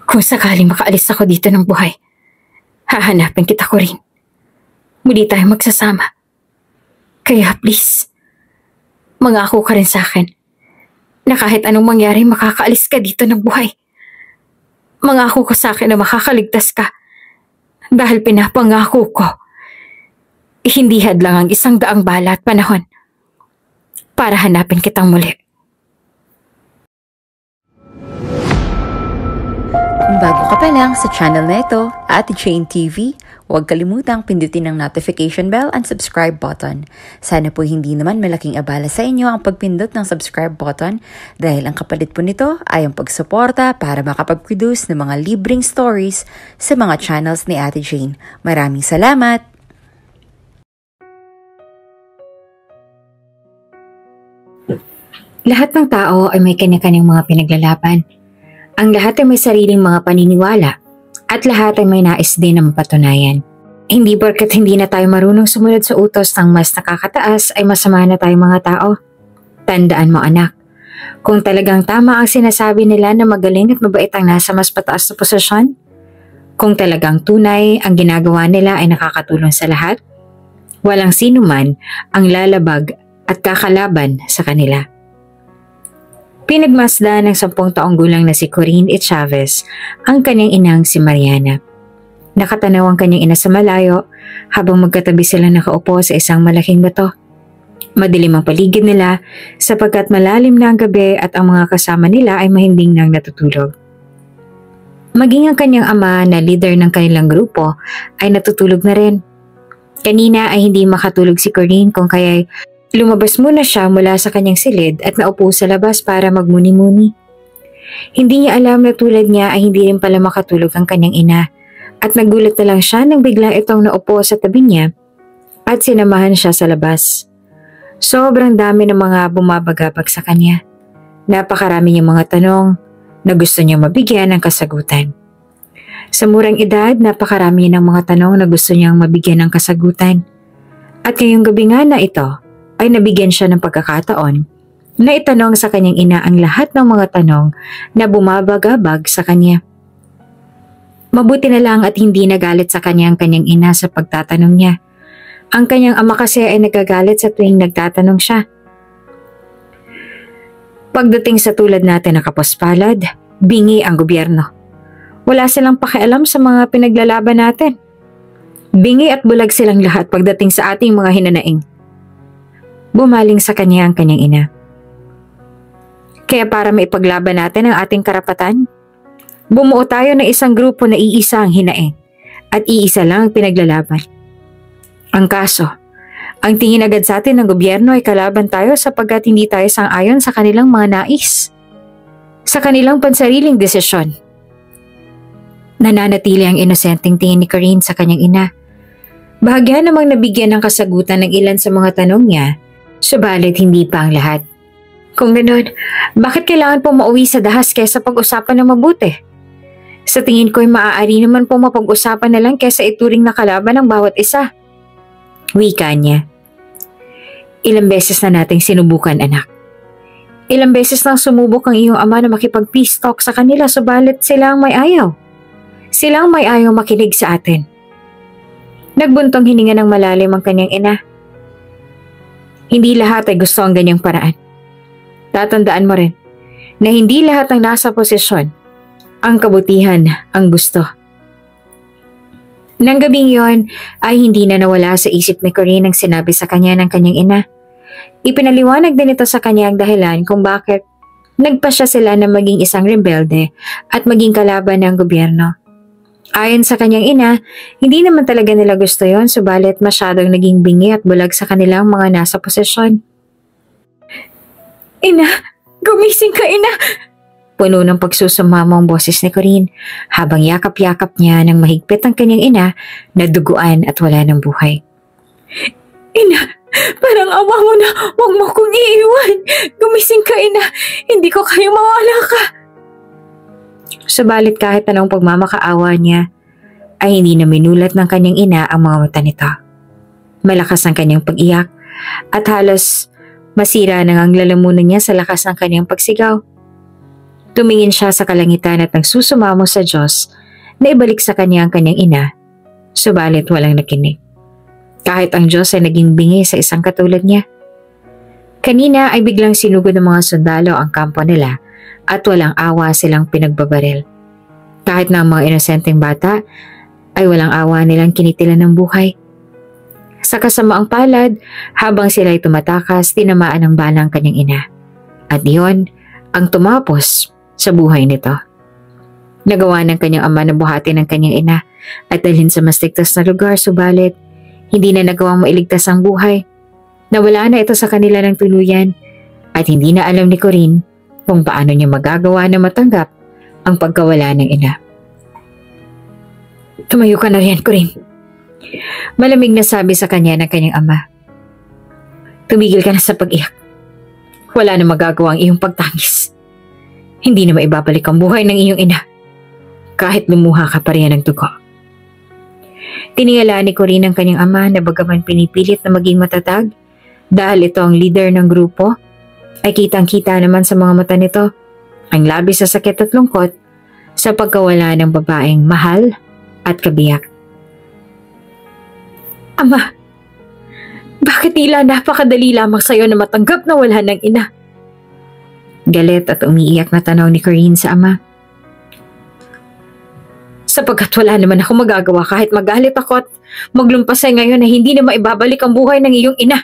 Kung sakaling makaalis ako dito ng buhay, hahanapin kita ko rin. Muli tayo magsasama. Kaya please, mangako ka rin sa akin na kahit anong mangyari makakaalis ka dito ng buhay. Mangako ka sa akin na makakaligtas ka dahil pinapangako ko hindi hadlang ang 100 bala at panahon para hanapin kitang muli. Kung bago ka pa lang sa channel na ito, Ate Jane TV, huwag kalimutang pindutin ang notification bell and subscribe button. Sana po hindi naman malaking abala sa inyo ang pagpindot ng subscribe button dahil ang kapalit po nito ay ang pagsuporta para makapag-produce ng mga libreng stories sa mga channels ni Ate Jane. Maraming salamat! Lahat ng tao ay may kanya-kanyang mga pinaglalaban. Ang lahat ay may sariling mga paniniwala at lahat ay may nais din na mapatunayan. Hindi porket hindi na tayo marunong sumunod sa utos ng mas nakakataas ay masama na tayo mga tao. Tandaan mo anak, kung talagang tama ang sinasabi nila na magaling at mabait ang nasa mas pataas na posisyon, kung talagang tunay ang ginagawa nila ay nakakatulong sa lahat, walang sino man ang lalabag at kakalaban sa kanila. Pinagmasdan ng 10 taong gulang na si Corinne E. Chavez ang kanyang inang si Mariana. Nakatanaw ang kanyang ina sa malayo habang magkatabi sila nakaupo sa isang malaking bato. Madilim ang paligid nila sapagkat malalim na ang gabi at ang mga kasama nila ay mahimbing nang natutulog. Maging ang kanyang ama na leader ng kanilang grupo ay natutulog na rin. Kanina ay hindi makatulog si Corinne kung kaya'y lumabas muna siya mula sa kanyang silid at naupo sa labas para magmuni-muni. Hindi niya alam na tulad niya ay hindi rin pala makatulog ang kanyang ina at nagulat na lang siya nang bigla itong naupo sa tabi niya at sinamahan siya sa labas. Sobrang dami ng mga bumabagabag sa kanya. Napakarami niyang mga tanong na gusto niyang mabigyan ng kasagutan. Sa murang edad, napakarami niya ng mga tanong na gusto niyang mabigyan ng kasagutan. At ngayong gabi nga na ito, ay nabigyan siya ng pagkakataon na itanong sa kanyang ina ang lahat ng mga tanong na bumabagabag sa kanya. Mabuti na lang at hindi nagalit sa kanya ang kanyang ina sa pagtatanong niya. Ang kanyang ama kasi ay nagagalit sa tuwing nagtatanong siya. Pagdating sa tulad natin na kapuspalad, bingi ang gobyerno. Wala silang pakialam sa mga pinaglalaban natin. Bingi at bulag silang lahat pagdating sa ating mga hinanaing. Bumaling sa kanya ang kanyang ina. Kaya para maipaglaban natin ang ating karapatan, bumuo tayo ng isang grupo na iisa ang hinaing at iisa lang ang pinaglalaban. Ang kaso, ang tingin agad sa atin ng gobyerno ay kalaban tayo sapagkat hindi tayo sang-ayon sa kanilang mga nais, sa kanilang pansariling desisyon. Nananatili ang inosenteng tingin ni Corinne sa kanyang ina. Bahagya namang nabigyan ng kasagutan ng ilan sa mga tanong niya, subalit hindi pa ang lahat. Kung ganoon, bakit kailangan po mauwi sa dahas kaysa pag-usapan ng mabuti? Sa tingin ko ay maaari naman po mapag-usapan na lang kaysa ituring na kalaban ng bawat isa. Wika niya. Ilang beses na nating sinubukan anak. Ilang beses nang sumubok ang iyong ama na makipag-peace talk sa kanila subalit sila ang may ayaw. Sila ang may ayaw makinig sa atin. Nagbuntong hininga ng malalim ang kanyang ina. Hindi lahat ay gusto ang ganyang paraan. Tatandaan mo rin na hindi lahat ng nasa posisyon ang kabutihan ang gusto. Nang gabing yon ay hindi na nawala sa isip ni Corinne ang sinabi sa kanya ng kanyang ina. Ipinaliwanag din ito sa kanya ang dahilan kung bakit nagpasya sila na maging isang rebelde at maging kalaban ng gobyerno. Ayon sa kanyang ina, hindi naman talaga nila gusto yon subalit masyadong naging bingi at bulag sa kanilang mga nasa posisyon. Ina, gumising ka ina! Puno ng pagsusumamo ang boses ni Corinne habang yakap-yakap niya ng mahigpit ang kanyang ina na duguan at wala ng buhay. Ina, parang awa mo na, huwag mo kong iiwan. Gumising ka ina, hindi ko kayo mawala ka. Subalit kahit anong pagmamakaawa niya, ay hindi na minulat ng kanyang ina ang mga mata nito. Malakas ang kanyang pag-iyak at halos masira nang ang lalamunan niya sa lakas ng kanyang pagsigaw. Tumingin siya sa kalangitan at nagsusumamo sa Diyos na ibalik sa kanya ang kanyang ina, subalit walang nakinig. Kahit ang Diyos ay naging bingi sa isang katulad niya. Kanina ay biglang sinugod ng mga sundalo ang kampo nila at walang awa silang pinagbabaril. Kahit na ang mga inosenteng bata ay walang awa nilang kinitilan ng buhay. Sa kasamaang palad, habang sila ay tumatakas, tinamaan ng bala ang kanyang ina. At iyon ang tumapos sa buhay nito. Nagawa ng kanyang ama na buhatin ng kanyang ina at dalhin sa mas ligtas na lugar, subalit hindi na nagawang mailigtas ang buhay. Nawala na ito sa kanila ng tuluyan at hindi na alam ni Corinne kung paano niya magagawa na matanggap ang pagkawala ng ina. Tumayo ka na riyan, Corinne. Malamig na sabi sa kanya ng kanyang ama. Tumigil ka na sa pag-iyak. Wala na magagawa ang iyong pagtangis. Hindi na maibabalik ang buhay ng iyong ina. Kahit lumuha ka pa riyan ng dugo. Tiningala ni Corinne ang kanyang ama na bagaman pinipilit na maging matatag dahil ito ang leader ng grupo, ay kitang-kita naman sa mga mata nito ang labis sa sakit at lungkot sa pagkawala ng babaeng mahal at kabiyak. Ama, bakit tila napakadali lamang sa iyo na matanggap na wala ng ina? Galit at umiiyak na tanaw ni Corinne sa ama. Sapagkat wala naman ako magagawa kahit magalit ako at maglumpasay ngayon na hindi na maibabalik ang buhay ng iyong ina.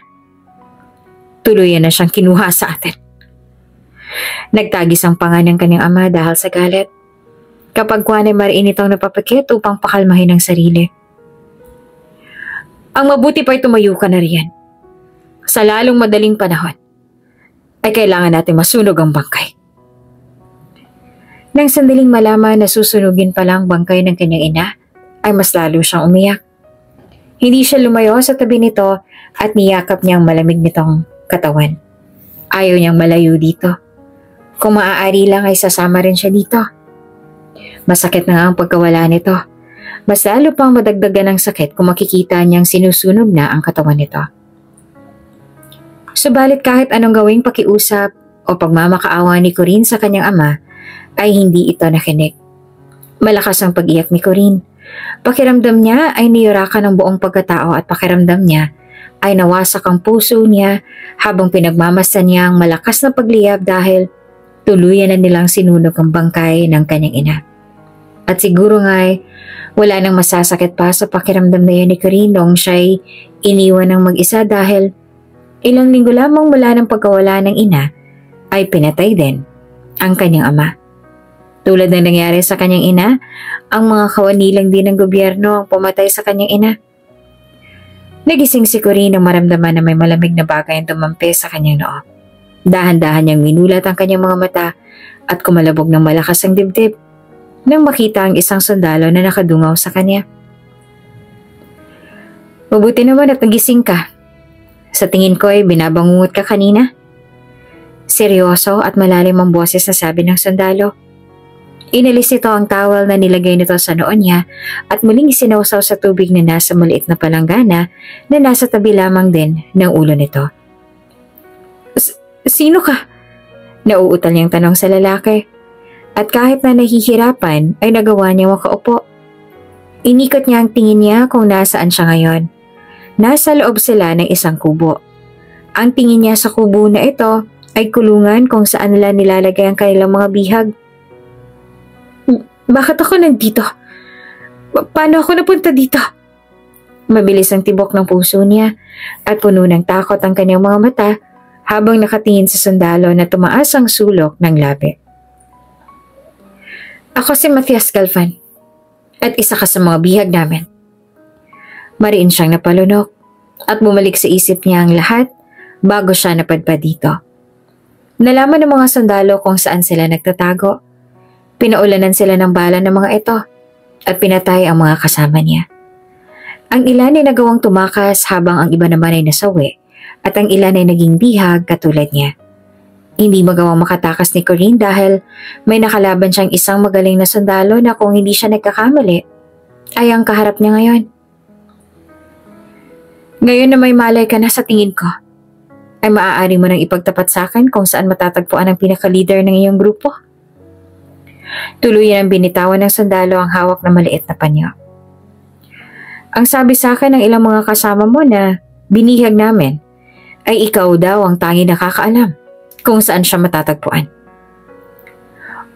Tuluyan na siyang kinuha sa atin. Nagtagis ang panga ng kanyang ama dahil sa galit. Kapag kuwan ay mariin itong napapakit upang pakalmahin ang sarili. Ang mabuti pa'y tumayo ka na riyan. Sa lalong madaling panahon, ay kailangan natin masunog ang bangkay. Nang sandaling malaman na susunugin pa lang bangkay ng kanyang ina, ay mas lalo siyang umiyak. Hindi siya lumayo sa tabi nito at niyakap niyang malamig nitong katawan. Ayaw niyang malayo dito. Kung maaari lang ay sasama rin siya dito. Masakit na nga ang pagkawala nito. Mas lalo pang madagdagan ng sakit kung makikita niyang sinusunog na ang katawan nito. Subalit kahit anong gawing pakiusap o pagmamakaawa ni Corinne sa kanyang ama, ay hindi ito nakinig. Malakas ang pag-iyak ni Corinne. Pakiramdam niya ay niyurakan ng buong pagkatao at pakiramdam niya ay nawasak ang puso niya habang pinagmamasdan niya ang malakas na pagliyab dahil tuluyan na nilang sinunog ang bangkay ng kanyang ina. At siguro nga ay wala nang masasakit pa sa pakiramdam na yun ni Corinne noong siya'y iniwan ng mag-isa dahil ilang linggo lamang mula ng pagkawala ng ina ay pinatay din ang kanyang ama. Tulad ng nangyari sa kanyang ina, ang mga kawanilang din ng gobyerno ang pumatay sa kanyang ina. Nagising si Corinne nang maramdaman na may malamig na bagay ang tumampi sa kanyang noo. Dahan-dahan niyang minulat ang kanyang mga mata at kumalabog ng malakas ang dibdib nang makita ang isang sundalo na nakadungaw sa kanya. Mabuti naman at nagising ka. Sa tingin ko ay binabangungot ka kanina. Seryoso at malalim ang boses na sabi ng sundalo. Inalis ito ang towel na nilagay nito sa noo niya at muling sinawsaw sa tubig na nasa maliit na palanggana na nasa tabi lamang din ng ulo nito. Sino ka? Nauutal niyang tanong sa lalaki. At kahit na nahihirapan ay nagawa niya makaupo. Inikot niya ang tingin niya kung nasaan siya ngayon. Nasa loob sila ng isang kubo. Ang tingin niya sa kubo na ito ay kulungan kung saan nila nilalagay ang kanilang mga bihag. Bakit ako nandito? Paano ako napunta dito? Mabilis ang tibok ng puso niya at puno ng takot ang kanyang mga mata habang nakatingin sa sundalo na tumaas ang sulok ng labi. Ako si Matthias Galvan at isa ka sa mga bihag namin. Mariin siyang napalunok at bumalik sa isip niya ang lahat bago siya napadpad dito. Nalaman ng mga sundalo kung saan sila nagtatago. Pinaulanan sila ng bala ng mga ito at pinatay ang mga kasama niya. Ang ilan ay nagawang tumakas habang ang iba naman ay nasawi at ang ilan ay naging bihag katulad niya. Hindi magawang makatakas ni Corinne dahil may nakalaban siyang isang magaling na sundalo na kung hindi siya nagkakamali ay ang kaharap niya ngayon. Ngayon na may malay ka na sa tingin ko, ay maaari mo nang ipagtapat sa akin kung saan matatagpuan ang pinaka-leader ng iyong grupo. Tuluyan ang binitawan ng sundalo ang hawak na maliit na panyo. Ang sabi sa akin ng ilang mga kasama mo na binihag namin ay ikaw daw ang tanging nakakaalam kung saan siya matatagpuan.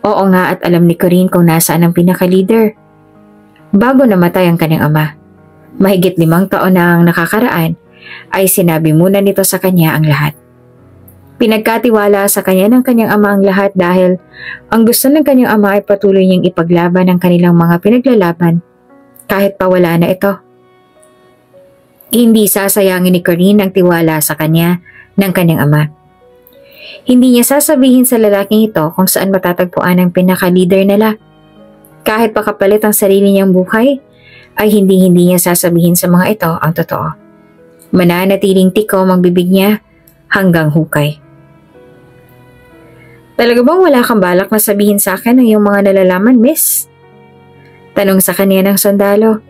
Oo nga, at alam ni Corinne kung nasaan ang pinaka-leader. Bago namatay ang kanyang ama, mahigit 5 taon na ang nakakaraan, ay sinabi muna nito sa kanya ang lahat. Pinagkatiwala sa kanya ng kanyang ama ang lahat dahil ang gusto ng kanyang ama ay patuloy niyang ipaglaban ang kanilang mga pinaglalaban kahit pa wala na ito. Hindi sasayangin ni Corinne ang tiwala sa kanya ng kanyang ama. Hindi niya sasabihin sa lalaking ito kung saan matatagpuan ang pinaka-leader nila. Kahit pakapalit ang sarili niyang buhay, ay hindi niya sasabihin sa mga ito ang totoo. Mananatiling tikom ang bibig niya hanggang hukay. Talaga bang wala kang balak na sabihin sa akin ang iyong mga nalalaman, miss? Tanong sa kanya ng sundalo.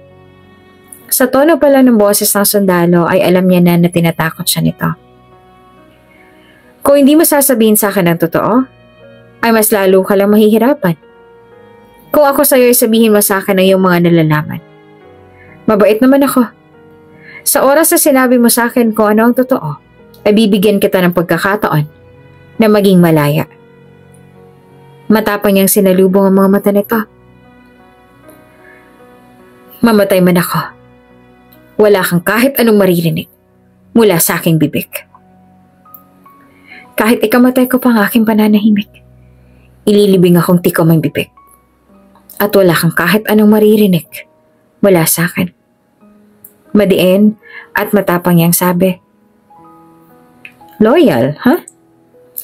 Sa tono pala ng boses ng sundalo ay alam niya na tinatakot siya nito. Kung hindi mo sasabihin sa akin ang totoo, ay mas lalo ka lang mahihirapan. Kung ako sa'yo ay sabihin mo sa akin ang iyong mga nalalaman. Mabait naman ako. Sa oras na sinabi mo sa akin kung ano ang totoo, ay bibigyan kita ng pagkakataon na maging malaya. Matapang niyang sinalubong ang mga mata nito. Mamatay man ako, wala kang kahit anong maririnig mula sa aking bibig. Kahit ikamatay ko pa ang aking pananahimik, ililibing akong tikom ang bibig. At wala kang kahit anong maririnig mula sa akin. Madiin at matapang niyang sabi. Loyal, huh?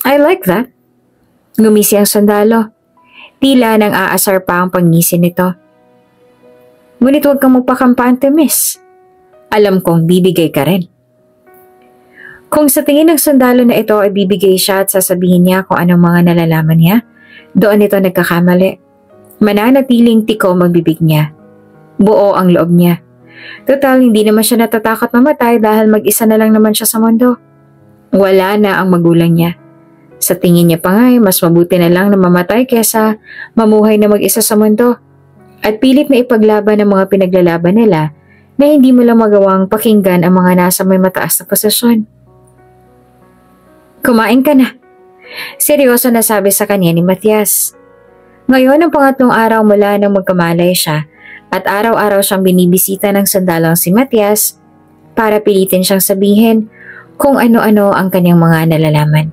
I like that. Ngumisi ang sundalo. Tila nang aasar pa ang pangisin nito. Ngunit huwag kang magpakampante, miss. Alam kong bibigay ka rin. Kung sa tingin ng sundalo na ito ay bibigay siya at sasabihin niya kung anong mga nalalaman niya, doon ito nagkakamali. Mananatiling tikom ang bibig niya. Buo ang loob niya. Total, hindi naman siya natatakot mamatay dahil mag-isa na lang naman siya sa mundo. Wala na ang magulang niya. Sa tingin niya pa nga ay mas mabuti na lang na mamatay kesa mamuhay na mag-isa sa mundo. At pilit na ipaglaban ang mga pinaglalaban nila na hindi mo lang magawang pakinggan ang mga nasa may mataas na posisyon. Kumain ka na. Seryoso na sabi sa kanya ni Matias. Ngayon ang pangatlong araw mula nang magkamalay siya at araw-araw siyang binibisita ng sundalong si Matias para pilitin siyang sabihin kung ano-ano ang kanyang mga nalalaman.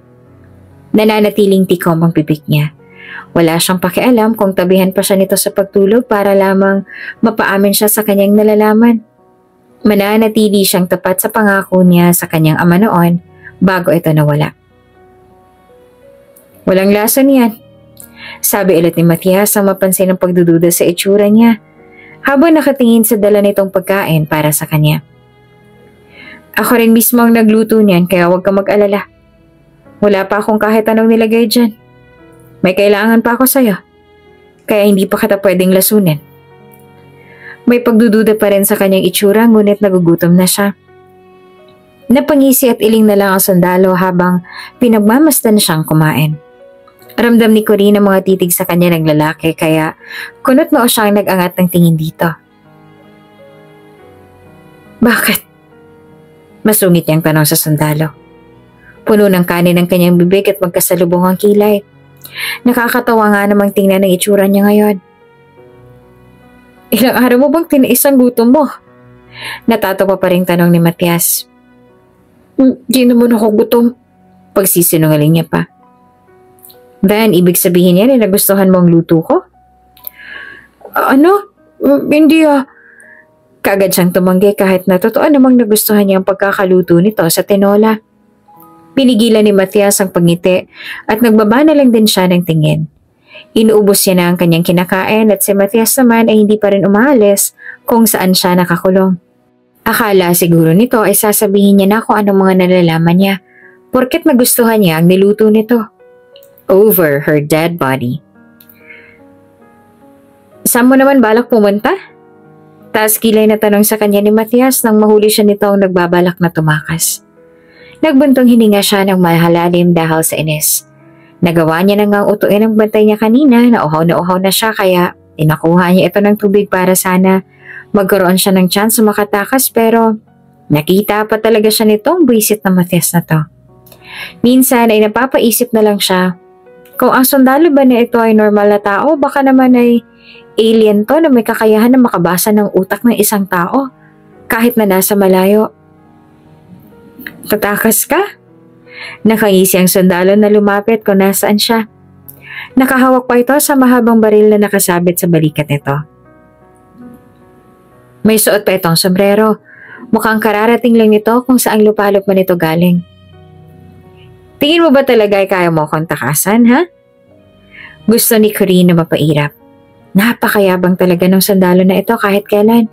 Nananatiling tikom ang bibig niya. Wala siyang pakialam kung tabihan pa siya nito sa pagtulog para lamang mapaamin siya sa kanyang nalalaman. Mananatili siyang tapat sa pangako niya sa kanyang ama noon bago ito nawala. Walang lasa niyan, sabi ulit ni Matias ang mapansin ang pagdududa sa itsura niya habang nakatingin sa dala nitong pagkain para sa kanya. Ako rin mismo ang nagluto niyan kaya huwag ka mag-alala. Wala pa akong kahit anong nilagay dyan. May kailangan pa ako sa'yo, kaya hindi pa kita pwedeng lasunin. May pagdududa pa rin sa kanyang itsura ngunit nagugutom na siya. Napangisi at iling na lang ang sundalo habang pinagmamasdan siyang kumain. Ramdam ni Corinne ang mga titig sa kanya ng lalaki kaya kunot noo siyang nag-angat ng tingin dito. Bakit? Masungit niyang tanong sa sundalo. Puno ng kanin ang kanyang bibig at magkasalubong ang kilay. Nakakatawa nga namang tingnan ang itsura niya ngayon. Ilang araw mo bang tiniis ang gutom mo? Natatawa pa rin tanong ni Matias. Di naman ako gutom. Pagsisinungaling niya pa. Ben, ibig sabihin yan na nagustuhan mo ang luto ko? Ano? Hindi ah. Kaagad siyang tumanggi kahit na totoo namang nagustuhan niya ang pagkakaluto nito sa tinola. Pinigilan ni Matias ang pagngiti at nagbaba na lang din siya ng tingin. Inuubos niya na ang kanyang kinakain at si Matias naman ay hindi pa rin umaalis kung saan siya nakakulong. Akala siguro nito ay sasabihin niya na kung anong mga nalalaman niya porket nagustuhan niya ang niluto nito. Over her dead body. Saan mo naman balak pumunta? Taas kilay na tanong sa kanya ni Matias nang mahuli siya nito ang nagbabalak na tumakas. Nagbuntong hininga siya ng mahalalim dahil sa inis. Nagawa niya na ngang utuin ang bantay niya kanina, na uhaw na siya kaya inakuha niya ito ng tubig para sana magkaroon siya ng chance makatakas, pero nakita pa talaga siya nitong buwisit na Matthias na to. Minsan ay napapaisip na lang siya kung ang sundalo ba na ito ay normal na tao, baka naman ay alien to na may kakayahan na makabasa ng utak ng isang tao kahit na nasa malayo. Tatakas ka? Nakangisi ang sundalo na lumapit kung nasaan siya. Nakahawak pa ito sa mahabang baril na nakasabit sa balikat nito. May suot pa itong sombrero. Mukhang kararating lang nito kung saang lupalop man ito galing. Tingin mo ba talaga ay kaya mo akong takasan, ha? Gusto ni Corinne na mapairap. Napakayabang talaga ng sundalo na ito kahit kailan.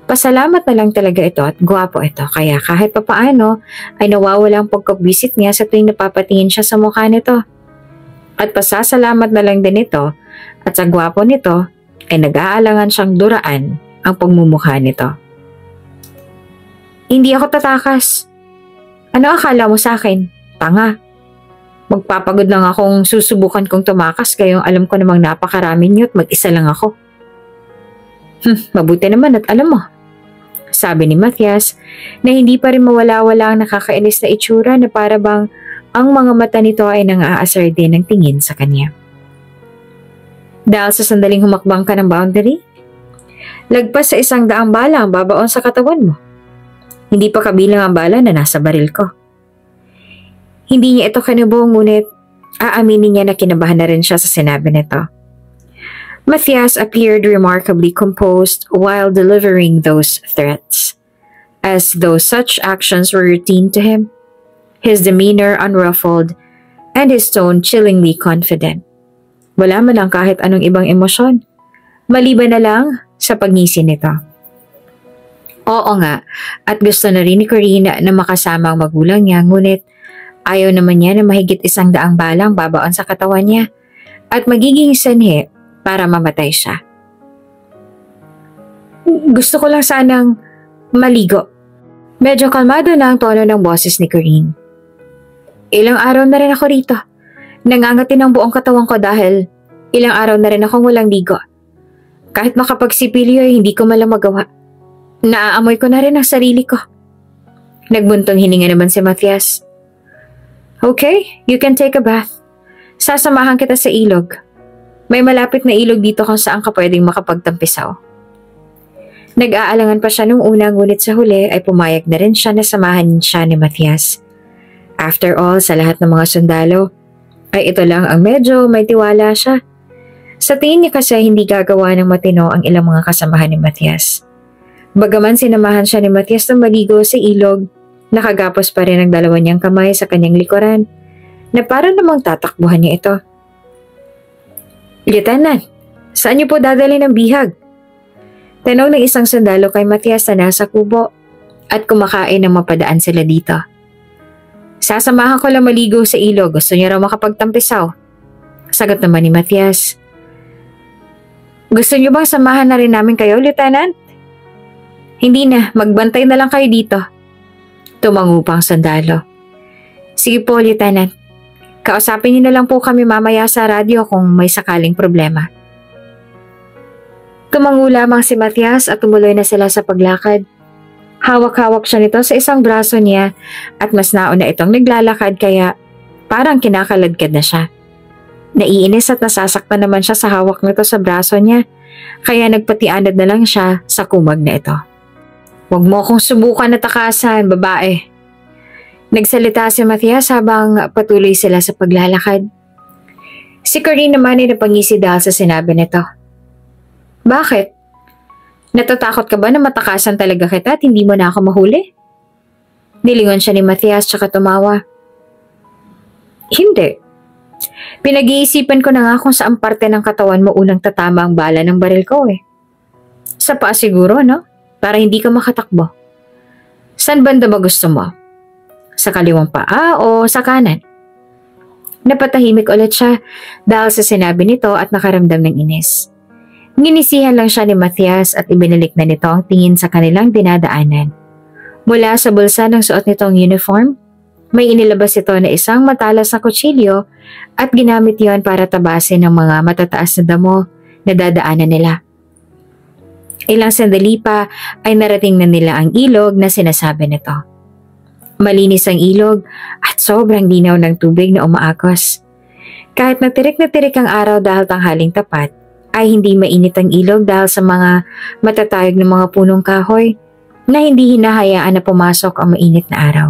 Pasalamat na lang talaga ito at gwapo ito, kaya kahit papaano ay nawawalang pagkabwisit niya sa tuwing napapatingin siya sa mukha nito. At pasasalamat na lang din ito at sa gwapo nito ay nag-aalangan siyang duraan ang pagmumukha nito. Hindi ako tatakas. Ano akala mo sa akin? Tanga. Magpapagod lang akong susubukan kong tumakas kayong alam ko namang napakarami niyo at mag-isa lang ako. Mabuti naman at alam mo. Sabi ni Matthias na hindi pa rin mawala-wala ang nakakainis na itsura na para bang ang mga mata nito ay nang-aasar din ng tingin sa kanya. Dahil sa sandaling humakbang ka ng boundary, lagpas sa 100 bala ang babaon sa katawan mo. Hindi pa kabilang ang bala na nasa baril ko. Hindi niya ito kinubo, ngunit aaminin niya na kinabahan na rin siya sa sinabi nito. Matthias appeared remarkably composed while delivering those threats, as though such actions were routine to him, his demeanor unruffled and his tone chillingly confident. Wala man lang kahit anong ibang emosyon, maliban na lang sa pagngisi nito. Oo nga, at gusto na rin ni Corinne na makasama ang magulang niya, ngunit ayaw naman niya na mahigit 100 balang babaon sa katawan niya at magiging sanhi para mamatay siya. Gusto ko lang sanang maligo. Medyo kalmado na ang tono ng boses ni Corinne. Ilang araw na rin ako rito. Nangangatin ang buong katawan ko dahil ilang araw na rin akong walang ligo. Kahit makapagsipilyo ay hindi ko malang magawa. Naaamoy ko na rin ang sarili ko. Nagbuntong hininga naman si Matthias. Okay, you can take a bath. Sasamahan kita sa ilog. May malapit na ilog dito kung saan ka pwedeng makapagtampisaw. Nag-aalangan pa siya nung una, ngunit sa huli ay pumayag na rin siya na samahan siya ni Matthias. After all, sa lahat ng mga sundalo, ay ito lang ang medyo may tiwala siya. Sa tingin niya kasi hindi gagawa ng matino ang ilang mga kasamahan ni Matthias. Bagaman sinamahan siya ni Matthias na maligo sa ilog, nakagapos pa rin ang dalawa niyang kamay sa kanyang likuran na para namang tatakbuhan niya ito. Lieutenant, saan niyo po dadali ng bihag? Tanong ng isang sundalo kay Matthias na nasa kubo at kumakain ng mapadaan sila dito. Sasamahan ko lang maligo sa ilog, gusto niya raw makapagtampisaw. Sagot naman ni Matthias. Gusto niyo bang samahan na rin namin kayo, Lieutenant? Hindi na, magbantay na lang kayo dito. Tumango pang sundalo. Sige po, Lieutenant. Kausapin niyo na lang po kami mamaya sa radyo kung may sakaling problema. Tumango lamang si Matthias at tumuloy na sila sa paglakad. Hawak-hawak siya nito sa isang braso niya at mas nauna itong naglalakad kaya parang kinakaladkad na siya. Naiinis at nasasaktan naman siya sa hawak nito sa braso niya kaya nagpatianad na lang siya sa kumag na ito. Huwag mo akong subukan na takasan, babae. Nagsalita si Matthias habang patuloy sila sa paglalakad. Si Corinne naman ay napangisi dahil sa sinabi nito. Bakit? Natatakot ka ba na matakasan talaga kita at hindi mo na ako mahuli? Nilingon siya ni Matthias tsaka tumawa. Hindi. Pinag-iisipan ko na nga kung saan parte ng katawan mo unang tatama ang bala ng baril ko eh. Sa paa siguro, no? Para hindi ka makatakbo. Saan banda ba gusto mo? Sa kaliwang paa o sa kanan? Napatahimik ulit siya dahil sa sinabi nito at nakaramdam ng inis. Nginisihan lang siya ni Matthias at ibinalik na nito ang tingin sa kanilang dinadaanan. Mula sa bulsa ng suot nitong uniform, May inilabas ito na isang matalas na kutsilyo at ginamit yon para tabasin ng mga matataas na damo na dadaanan nila. Ilang sandali pa ay narating na nila ang ilog na sinasabi nito. Malinis ang ilog at sobrang linaw ng tubig na umaagos. Kahit na tirik ang araw dahil tanghaling tapat, ay hindi mainit ang ilog dahil sa mga matatayog ng mga punong kahoy na hindi hinahayaan na pumasok ang mainit na araw.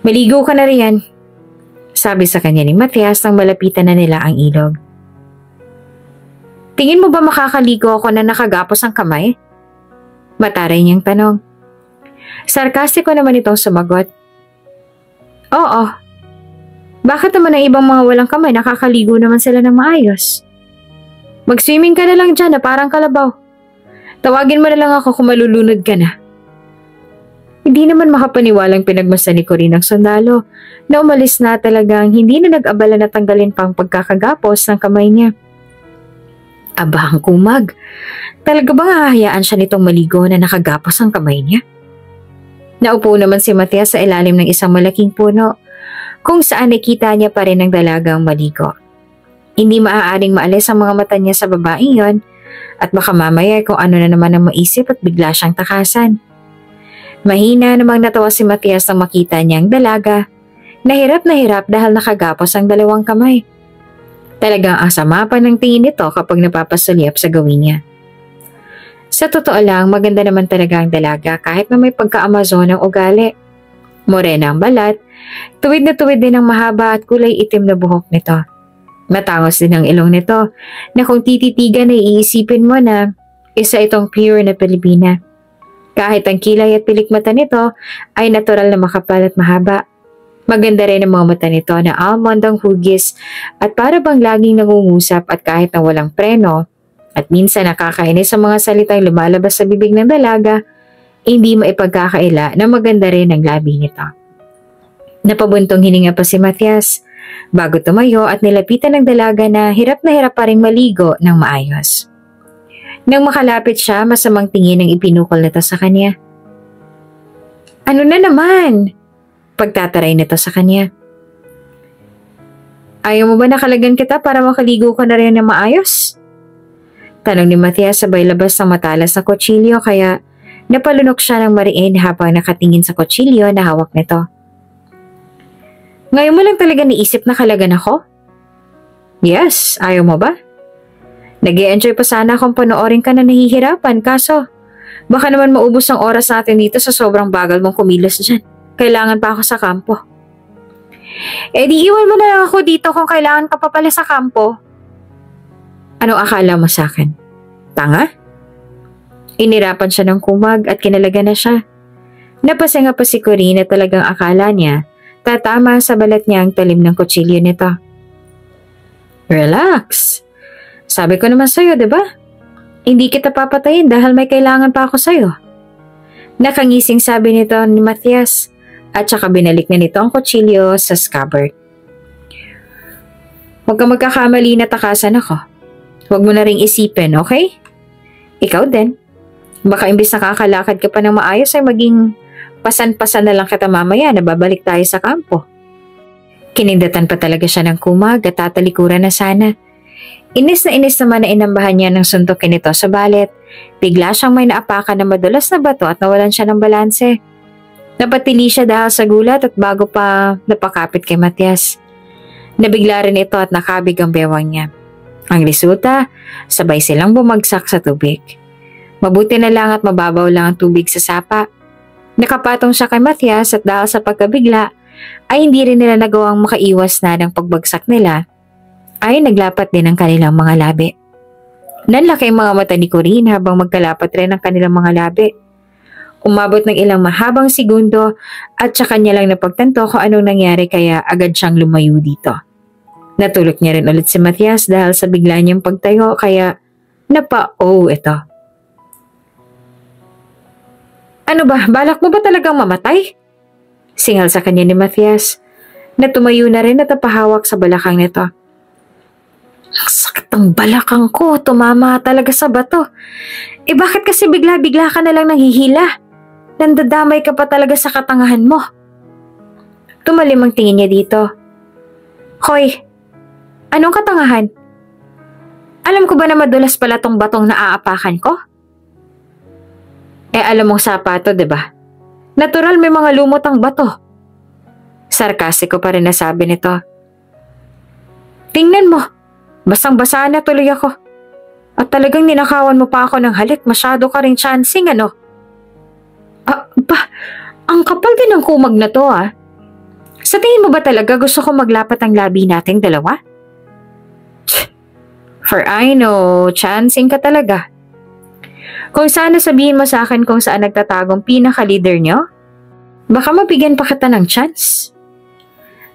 "Maligo ka na riyan," sabi sa kanya ni Matias nang malapitan na nila ang ilog. "Tingin mo ba makakaligo ako na nakagapos ang kamay?" Mataray niyang tanong. Sarkastiko naman itong sumagot. "Oo. Bakit naman ang ibang mga walang kamay nakakaligo naman sila ng maayos? Mag-swimming ka na lang dyan na parang kalabaw. Tawagin mo na lang ako kung malulunod ka na." Hindi naman makapaniwalang pinagmasdan ni Corinne ang sundalo na umalis na talagang hindi na nag-abala na tanggalin pang pagkakagapos ng kamay niya. Aba, ang kumag. Talaga bang hahayaan siya nitong maligo na nakagapos ang kamay niya? Naupo naman si Matias sa ilalim ng isang malaking puno kung saan nakita niya pa rin ang dalagang maligo. Hindi maaaring maalis ang mga mata niya sa babaeng yon at baka mamaya kung ano na naman ang maisip at bigla siyang takasan. Mahina namang natawa si Matias nang makita niya ang dalaga. Na hirap dahil nakagapos ang dalawang kamay. Talagang asama pa ng tingin nito kapag napapasulyap sa gawin niya. Sa totoo lang, maganda naman talaga ang dalaga kahit na may pagka-Amazon ang ugali. Morena ang balat, tuwid din ang mahaba at kulay itim na buhok nito. Matangos din ang ilong nito na kung tititigan ay iisipin mo na isa itong pure na Pilipina. Kahit ang kilay at pilik mata nito ay natural na makapal at mahaba. Maganda rin ang mga mata nito na almond ang hugis at para bang laging nangungusap at kahit na walang preno at minsan nakakainis sa mga salitang lumalabas sa bibig ng dalaga, hindi maipagkakaila na maganda rin ang labi nito. Napabuntong hininga pa si Matias bago tumayo at nilapitan ng dalaga na hirap pa rin maligo ng maayos. Nang makalapit siya, masamang tingin ang ipinukol nito sa kanya. "Ano na naman?" Pagtataray nito sa kanya. "Ayaw mo ba nakalagan kita para makaligo ka na rin na maayos?" Tanong ni Matias sabay labas ng matalas na kutsilyo kaya napalunok siya ng mariin habang nakatingin sa kutsilyo na hawak nito. "Ngayon mo lang talaga naisip na kalagan ako?" "Yes, ayaw mo ba? Nag-e-enjoy pa sana akong panoorin ka na nahihirapan kaso baka naman maubos ang oras natin dito sa sobrang bagal mong kumilos dyan. Kailangan pa ako sa kampo." "Eh di iwan mo na lang ako dito kung kailangan ka pa pala sa kampo." "Ano akala mo sa akin? Tanga?" Inirapan siya ng kumag at kinalaga na siya. Napasinga pa si Corinne na talagang akala niya tatama sa balat niya ang talim ng kutsilyo nito. "Relax. Sabi ko naman sa'yo, diba? Hindi kita papatayin dahil may kailangan pa ako sa'yo." Nakangising sabi nito ni Matias at saka binalik na nito ang kutsilyo sa scabbard. "Huwag kang magkakamali na takasan ako. Huwag mo na ring isipin, okay? Ikaw din. Baka imbis nakakalakad ka pa ng maayos ay maging pasan-pasan na lang kita mamaya na babalik tayo sa kampo." Kinindatan pa talaga siya ng kumag at tatalikuran na sana. Inis naman na inambahan niya ng suntukin nito sa balet. Bigla siyang may naapakan na madulas na bato at nawalan siya ng balanse. Napatili siya dahil sa gulat at bago pa napakapit kay Matias. Nabigla rin ito at nakabig ang bewang niya. Ang resulta, sabay silang bumagsak sa tubig. Mabuti na lang at mababaw lang ang tubig sa sapa. Nakapatong siya kay Matias at dahil sa pagkabigla ay hindi rin nila nagawang makaiwas na ng pagbagsak nila ay naglapat din ang kanilang mga labi. Nanlaki ang mga mata ni Corinne habang magkalapat rin ang kanilang mga labi. Umabot ng ilang mahabang segundo at saka niya lang napagtanto kung anong nangyari kaya agad siyang lumayo dito. Natulog niya rin ulit si Matias dahil sa bigla niyang pagtayo kaya napa-oh ito. "Ano ba, balak mo ba talagang mamatay?" Singal sa kanya ni Matias na tumayo na rin at napahawak sa balakang nito. "Ang sakit ng balakang ko, tumama talaga sa bato. Eh bakit kasi bigla-bigla ka na lang nanghihila? Nandadamay ka pa talaga sa katangahan mo." Tumalim ang tingin niya dito. Hoy, anong katangahan? Alam ko ba na madulas pala tong batong na aapakan ko? Alam mong sapato, diba? Natural may mga lumot ang bato. Sarkastiko pa rin nasabi nito. Tingnan mo, basang-basa na tuloy ako. At talagang ninakawan mo pa ako ng halik, masyado ka rin chancing, ano? Ang kapal din ng kumag na to, ah. Sa tingin mo ba talaga gusto ko maglapat ang labi nating dalawa? For I know, chancing ka talaga. Kung sana sabihin mo sa akin kung saan nagtatagong pinaka-leader nyo, baka mabigyan pa kita ng chance.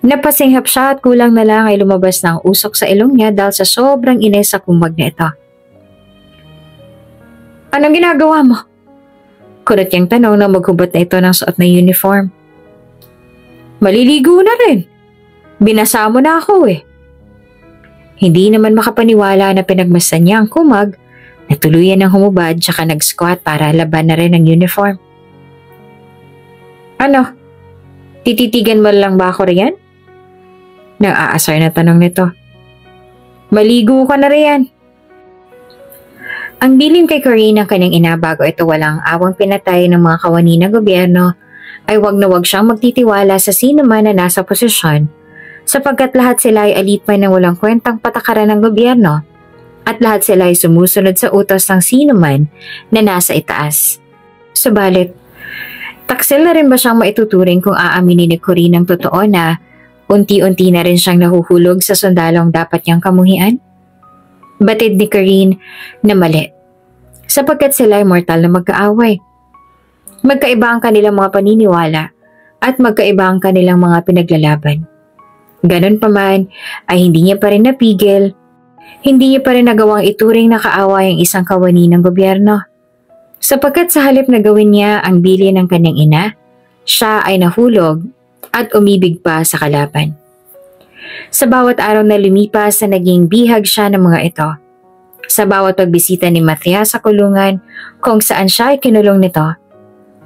Napasinghap siya at kulang na lang ay lumabas ng usok sa ilong niya dahil sa sobrang ines sa kumag na ito. Anong ginagawa mo? Kunot niyang tanong na maghubot na ito ng suot na uniform. Maliligo na rin. Binasa mo na ako eh. Hindi naman makapaniwala na pinagmasdan niya ang kumag na tuluyan ng humubad tsaka nag-squat para laban na rin ang uniform. Ano? Tititigan mo lang ba ako riyan? Nang aasar na tanong nito. Maligo ka na riyan. Ang bilin kay Corinne ng kanyang ina bago ito walang awang pinatay ng mga kawani ng gobyerno ay wag na wag siyang magtitiwala sa sino man na nasa posisyon sapagkat lahat sila ay alipay ng walang kwentang patakaran ng gobyerno at lahat sila ay sumusunod sa utos ng sino man na nasa itaas. Subalit, taksil na rin ba siyang maituturing kung aaminin ni Corinne ang totoo na unti-unti na rin siyang nahuhulog sa sundalong dapat niyang kamuhian? Batid ni Corinne na mali sapagkat sila ay mortal na magkaaway. Magkaiba ang kanilang mga paniniwala at magkaiba ang kanilang mga pinaglalaban. Ganon pa man ay hindi niya pa rin napigil, hindi niya pa rin nagawang ituring na kaaway ang isang kawani ng gobyerno. Sapagkat sa halip na gawin niya ang bilin ng kanyang ina, siya ay nahulog at umibig pa sa kalaban. Sa bawat araw na lumipas na naging bihag siya ng mga ito. Sa bawat pagbisita ni Matthias sa kulungan kung saan siya ay kinulong nito,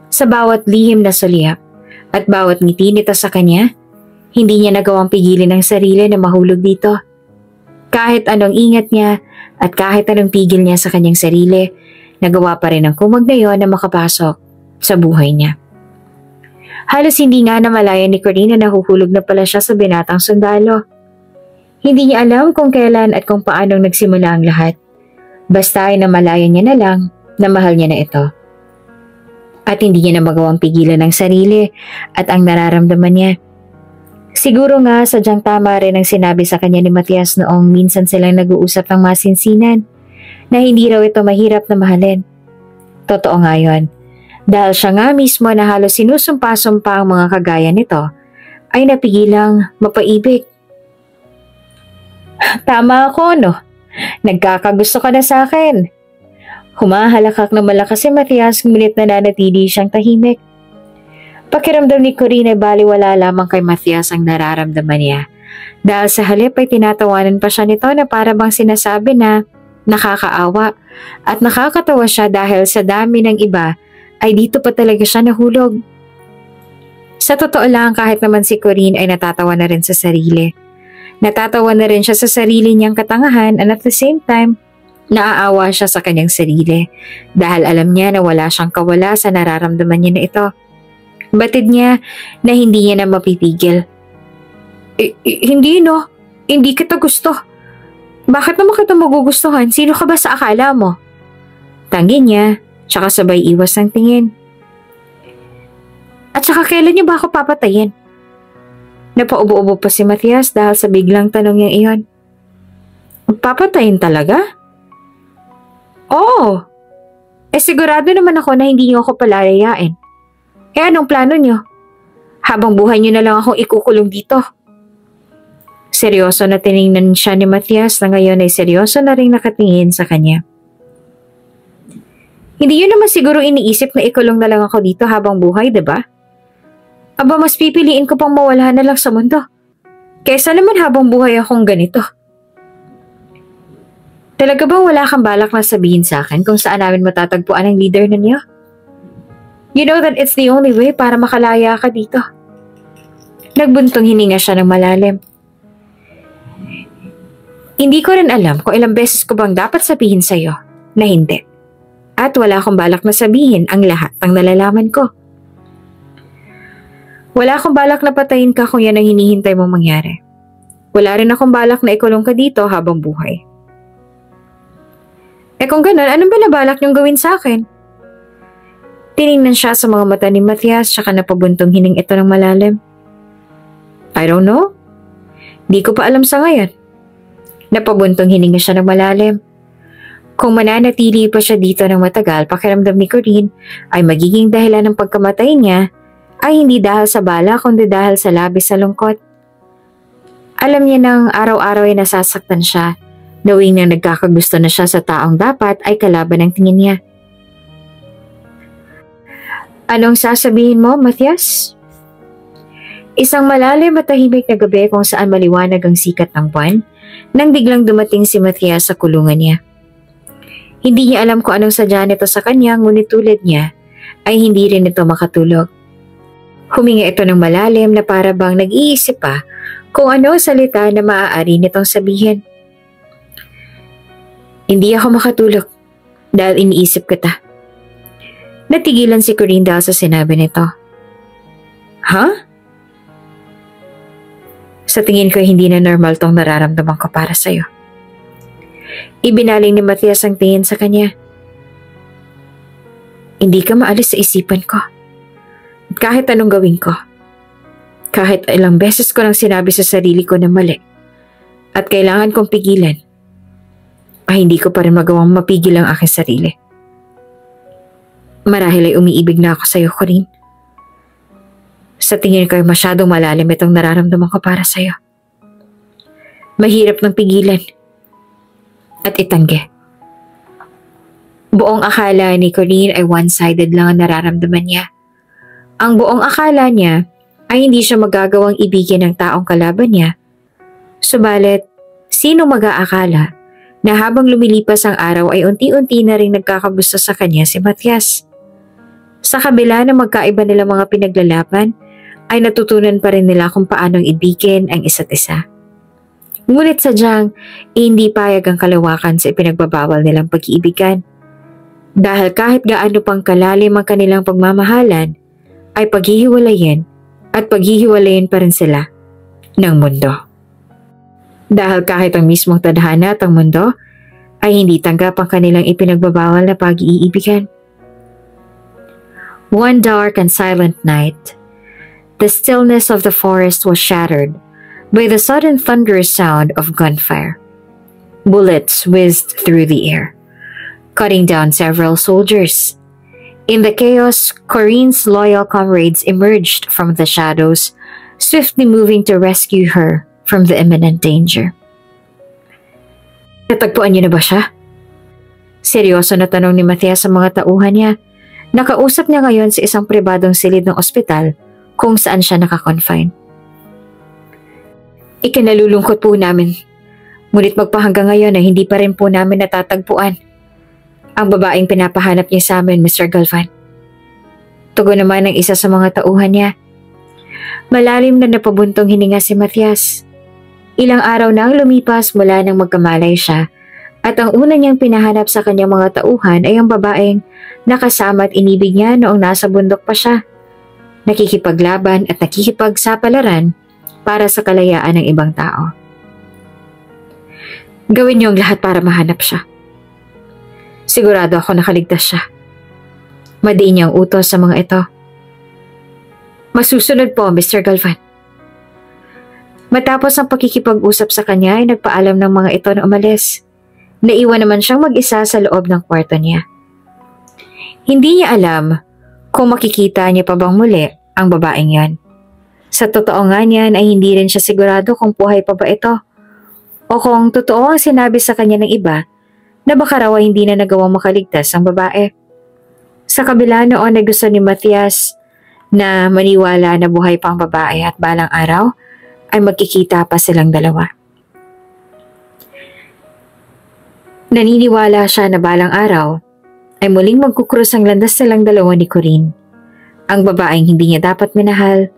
sa bawat lihim na suliyap at bawat ngiti nito sa kanya, hindi niya nagawang pigilin ang sarili na mahulog dito. Kahit anong ingat niya at kahit anong pigil niya sa kanyang sarili, nagawa pa rin ang kumag na yon na makapasok sa buhay niya. Halos hindi nga namalayan ni Corinne na nahuhulog na pala siya sa binatang sundalo. Hindi niya alam kung kailan at kung paanong nagsimula ang lahat. Basta ay namalayan niya na lang na mahal niya na ito. At hindi niya na magawang pigilan ang sarili at ang nararamdaman niya. Siguro nga sadyang tama rin ang sinabi sa kanya ni Matthias noong minsan silang nag-uusap ng masinsinan na hindi raw ito mahirap na mahalin. Totoo nga yun. Dahil siya nga mismo na halos sinusumpa-sumpa ang mga kagaya nito ay napigilang mapaibig. Tama ako, no? Nagkakagusto ka na sa akin. Humahalakak na malakas si Matthias ngunit nananatili siyang tahimik. Pakiramdam ni Corinne ay baliwala lamang kay Matthias ang nararamdaman niya. Dahil sa halip ay tinatawanan pa siya nito na para bang sinasabi na nakakaawa at nakakatawa siya dahil sa dami ng iba ay dito pa talaga siya nahulog. Sa totoo lang kahit naman si Corinne ay natatawa na rin sa sarili. Natatawa na rin siya sa sarili niyang katangahan and at the same time, naaawa siya sa kanyang sarili dahil alam niya na wala siyang kawala sa nararamdaman niya na ito. Batid niya na hindi niya na mapipigil. Hindi no, hindi kita gusto. Bakit naman kita magugustuhan? Sino ka ba sa akala mo? Tangi niya, tsaka sabay iwas ng tingin. At saka kailan niyo ba ako papatayin? Napaubo-ubo pa si Matthias dahil sa biglang tanong niya iyon. Papatayin talaga? Oo. Sigurado naman ako na hindi niyo ako palalayain. Anong plano niyo? Habang buhay niyo na lang akong ikukulong dito. Seryoso na tiningnan siya ni Matthias na ngayon ay seryoso na rin nakatingin sa kanya. Hindi yun naman siguro iniisip na ikulong na lang ako dito habang buhay, diba? Aba, mas pipiliin ko pang mawala na lang sa mundo. Kaysa naman habang buhay akong ganito. Talaga bang wala kang balak na sabihin sa akin kung saan namin matatagpuan ang leader na niyo? You know that it's the only way para makalaya ka dito. Nagbuntong hininga siya ng malalim. Hindi ko rin alam kung ilang beses ko bang dapat sabihin sa'yo na hindi. At wala akong balak na sabihin ang lahat ng nalalaman ko. Wala akong balak na patayin ka kung yan ang hinihintay mong mangyari. Wala rin akong balak na ikulong ka dito habang buhay. Kung ganun, anong binabalak niyong gawin sa akin? Tiningnan siya sa mga mata ni Matthias tsaka napabuntong hining ito ng malalim. I don't know. Di ko pa alam sa ngayon. Napabuntong hininga siya ng malalim. Kung mananatili pa siya dito ng matagal, pakiramdam ni Corinne ay magiging dahilan ng pagkamatay niya ay hindi dahil sa bala kundi dahil sa labis na lungkot. Alam niya nang araw-araw ay nasasaktan siya, knowing na nagkakagusto na siya sa taong dapat ay kalaban ng tingin niya. Anong sasabihin mo, Matthias? Isang malalim at tahimik na gabi kung saan maliwanag ang sikat ng buwan nang biglang dumating si Matthias sa kulungan niya. Hindi niya alam kung anong sadya nito sa kanya, ngunit tulad niya ay hindi rin ito makatulog. Huminga ito ng malalim na para bang nag-iisip pa kung ano salita na maaari nitong sabihin. Hindi ako makatulog dahil iniisip kita. Natigilan si Corinne dahil sa sinabi nito. Ha? Sa tingin ko hindi na normal tong nararamdaman ko para sa'yo. Ibinaling ni Matthias ang tingin sa kanya. Hindi ka maalis sa isipan ko. At kahit anong gawin ko, kahit ilang beses ko nang sinabi sa sarili ko na mali at kailangan kong pigilan, ay hindi ko pa rin magawang mapigil ang aking sarili. Marahil ay umiibig na ako sa iyo, Corinne. Sa tingin ko ay masyadong malalim itong nararamdaman ko para sa iyo. Mahirap ng pigilan at itanggi. Buong akala ni Corinne ay one-sided lang ang nararamdaman niya. Ang buong akala niya ay hindi siya magagawang ibigin ng taong kalaban niya. Subalit, sino mag-aakala na habang lumilipas ang araw ay unti-unti na rin nagkakagusto sa kanya si Matthias. Sa kabila ng magkaiba nila mga pinaglalaban, ay natutunan pa rin nila kung paanong ibigin ang isa't isa. Ngunit sadyang hindi payag ang kalawakan sa ipinagbabawal nilang pag-iibigan. Dahil kahit gaano pang kalalim ang kanilang pagmamahalan, ay paghihiwalayin at paghihiwalayin pa rin sila ng mundo. Dahil kahit ang mismong tadhana at ang mundo ay hindi tanggap ang kanilang ipinagbabawal na pag-iibigan. One dark and silent night, the stillness of the forest was shattered by the sudden thunderous sound of gunfire. Bullets whizzed through the air, cutting down several soldiers. In the chaos, Corinne's loyal comrades emerged from the shadows, swiftly moving to rescue her from the imminent danger. Natagpuan niyo na ba siya? Seryoso na tanong ni Matthias sa mga tauhan niya. Nakausap niya ngayon sa isang pribadong silid ng ospital kung saan siya nakakonfine. Ikinalulungkot po namin, ngunit magpahanggang ngayon ay hindi pa rin po namin natatagpuan ang babaeng pinapahanap niya sa amin, Mr. Galvan. Tugon naman ng isa sa mga tauhan niya. Malalim na napabuntong hininga si Matthias. Ilang araw na ang lumipas mula nang magkamalay siya at ang una niyang pinahanap sa kanyang mga tauhan ay ang babaeng nakasama at inibig niya noong nasa bundok pa siya. Nakikipaglaban at nakikipagsapalaran para sa kalayaan ng ibang tao. Gawin niyo ang lahat para mahanap siya. Sigurado ako nakaligtas siya. Madiin niyang utos sa mga ito. Masusunod po, Mr. Galvan. Matapos ang pakikipag-usap sa kanya ay nagpaalam ng mga ito na umalis. Naiwan naman siyang mag-isa sa loob ng kwarto niya. Hindi niya alam kung makikita niya pa bang muli ang babaeng yan. Sa totoo nga niyan ay hindi rin siya sigurado kung buhay pa ba ito o kung totoo ang sinabi sa kanya ng iba na baka raw ay hindi na nagawang makaligtas ang babae. Sa kabila noon ay gusto ni Matthias na maniwala na buhay pa ang babae at balang araw ay magkikita pa silang dalawa. Naniniwala siya na balang araw ay muling magkukrus ang landas silang dalawa ni Corinne. Ang babaeng hindi niya dapat minahal,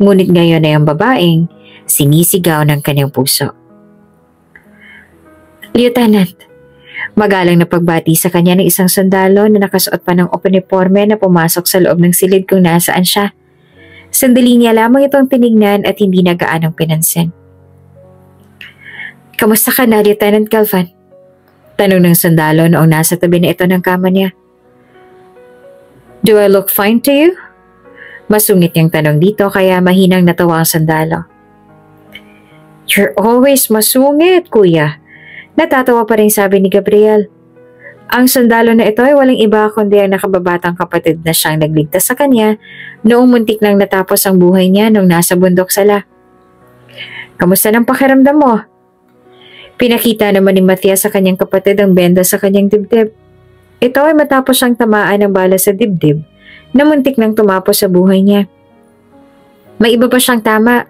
Ngunit ngayon ay ang babaeng sinisigaw ng kanyang puso. Lieutenant, magalang na pagbati sa kanya ng isang sundalo na nakasuot pa ng uniforme na pumasok sa loob ng silid kung nasaan siya. Sandali niya lamang itong tinignan at hindi na gaanong pinansin. Kamusta ka na, Lieutenant Calvan? Tanong ng sundalo noong nasa tabi na ito ng kama niya. Do I look fine to you? Masungit niyang tanong dito kaya mahinang natawa ang sundalo. You're always masungit, kuya. Natatawa pa rin sabi ni Gabriel. Ang sundalo na ito ay walang iba kundi ang nakababatang kapatid na siyang nagligtas sa kanya noong muntik nang natapos ang buhay niya nung nasa bundok sala. Kamusta ng pakiramdam mo? Pinakita naman ni Matias sa kanyang kapatid ang benda sa kanyang dibdib. Ito ay matapos siyang tamaan ng bala sa dibdib na muntik nang tumapos sa buhay niya. May iba pa siyang tama.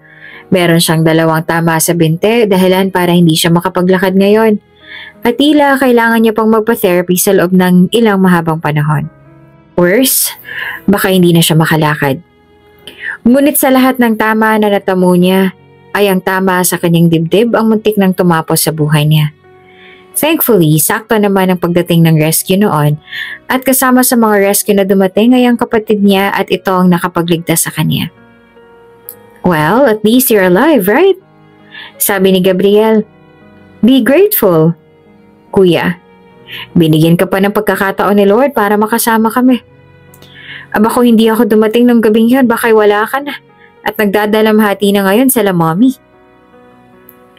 Meron siyang 2 tama sa binte dahilan para hindi siya makapaglakad ngayon. At tila kailangan niya pang magpa-therapy sa loob ng ilang mahabang panahon. Worse, baka hindi na siya makalakad. Ngunit sa lahat ng tama na natamo niya, ay ang tama sa kanyang dibdib ang muntik nang tumapos sa buhay niya. Thankfully, sakto naman ang pagdating ng rescue noon at kasama sa mga rescue na dumating ay ang kapatid niya at ito ang nakapagligtas sa kanya. Well, at least you're alive, right? Sabi ni Gabriel. Be grateful. Kuya, binigyan ka pa ng pagkakataon ni Lord para makasama kami. Aba kung hindi ako dumating nung gabing yun, baka wala ka na at nagdadalamhati na ngayon sa mommy.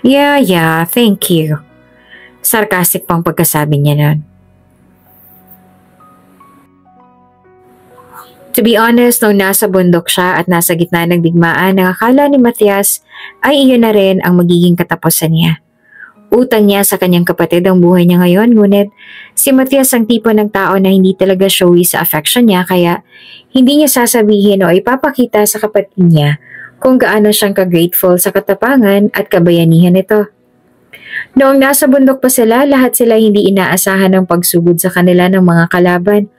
Yeah, thank you. Sarcastic pang pagkasabi niya nun. To be honest, nung nasa bundok siya at nasa gitna ng digmaan, ang akala ni Matias ay iyon na rin ang magiging katapusan niya. Utang niya sa kanyang kapatid ang buhay niya ngayon, ngunit si Matias ang tipo ng tao na hindi talaga showy sa affection niya kaya hindi niya sasabihin o ipapakita sa kapatid niya kung gaano siyang ka-grateful sa katapangan at kabayanihan nito. Noong nasa bundok pa sila, lahat sila hindi inaasahan ng pagsugod sa kanila ng mga kalaban.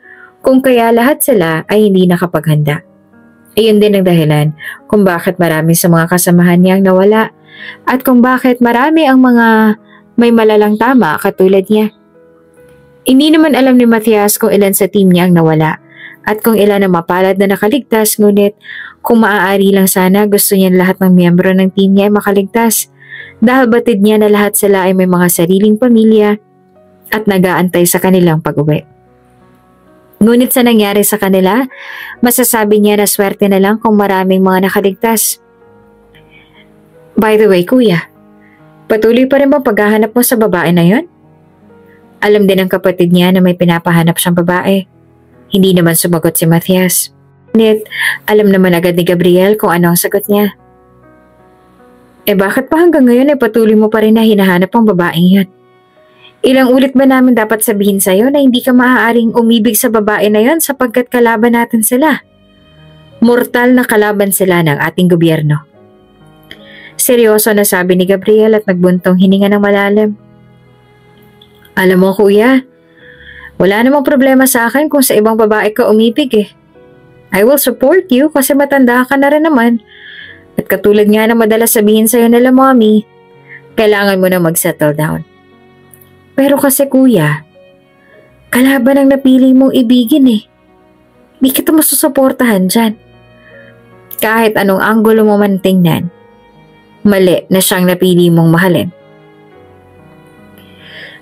Kung kaya lahat sila ay hindi nakapaghanda. Iyon din ang dahilan kung bakit marami sa mga kasamahan niyang nawala at kung bakit marami ang mga may malalang tama katulad niya. Hindi naman alam ni Matias kung ilan sa team niya ang nawala at kung ilan ang mapalad na nakaligtas, ngunit kung maaari lang sana gusto niya lahat ng miyembro ng team niya ay makaligtas dahil batid niya na lahat sila ay may mga sariling pamilya at nag-aantay sa kanilang pag-uwi. Ngunit sa nangyari sa kanila, masasabi niya na swerte na lang kung maraming mga nakaligtas. By the way, kuya, patuloy pa rin bang paghahanap mo sa babae na yon? Alam din ng kapatid niya na may pinapahanap siyang babae. Hindi naman sumagot si Matias. Ngunit alam naman agad ni Gabriel kung ano ang sagot niya. Bakit pa hanggang ngayon ay patuloy mo pa rin na hinahanap ang babaeng yon? Ilang ulit ba namin dapat sabihin sa'yo na hindi ka maaaring umibig sa babae na yon sapagkat kalaban natin sila? Mortal na kalaban sila ng ating gobyerno. Seryoso na sabi ni Gabriel at nagbuntong hininga ng malalim. Alam mo kuya, wala namang problema sa akin kung sa ibang babae ka umibig eh. I will support you kasi matanda ka na rin naman. At katulad nga na madalas sabihin sa'yo nila mommy, kailangan mo na mag-settle down. Pero kasi kuya, kalaban ang napili mong ibigin eh. Di kita masusuportahan dyan. Kahit anong anggulo mo man tingnan, mali na siyang napili mong mahalin.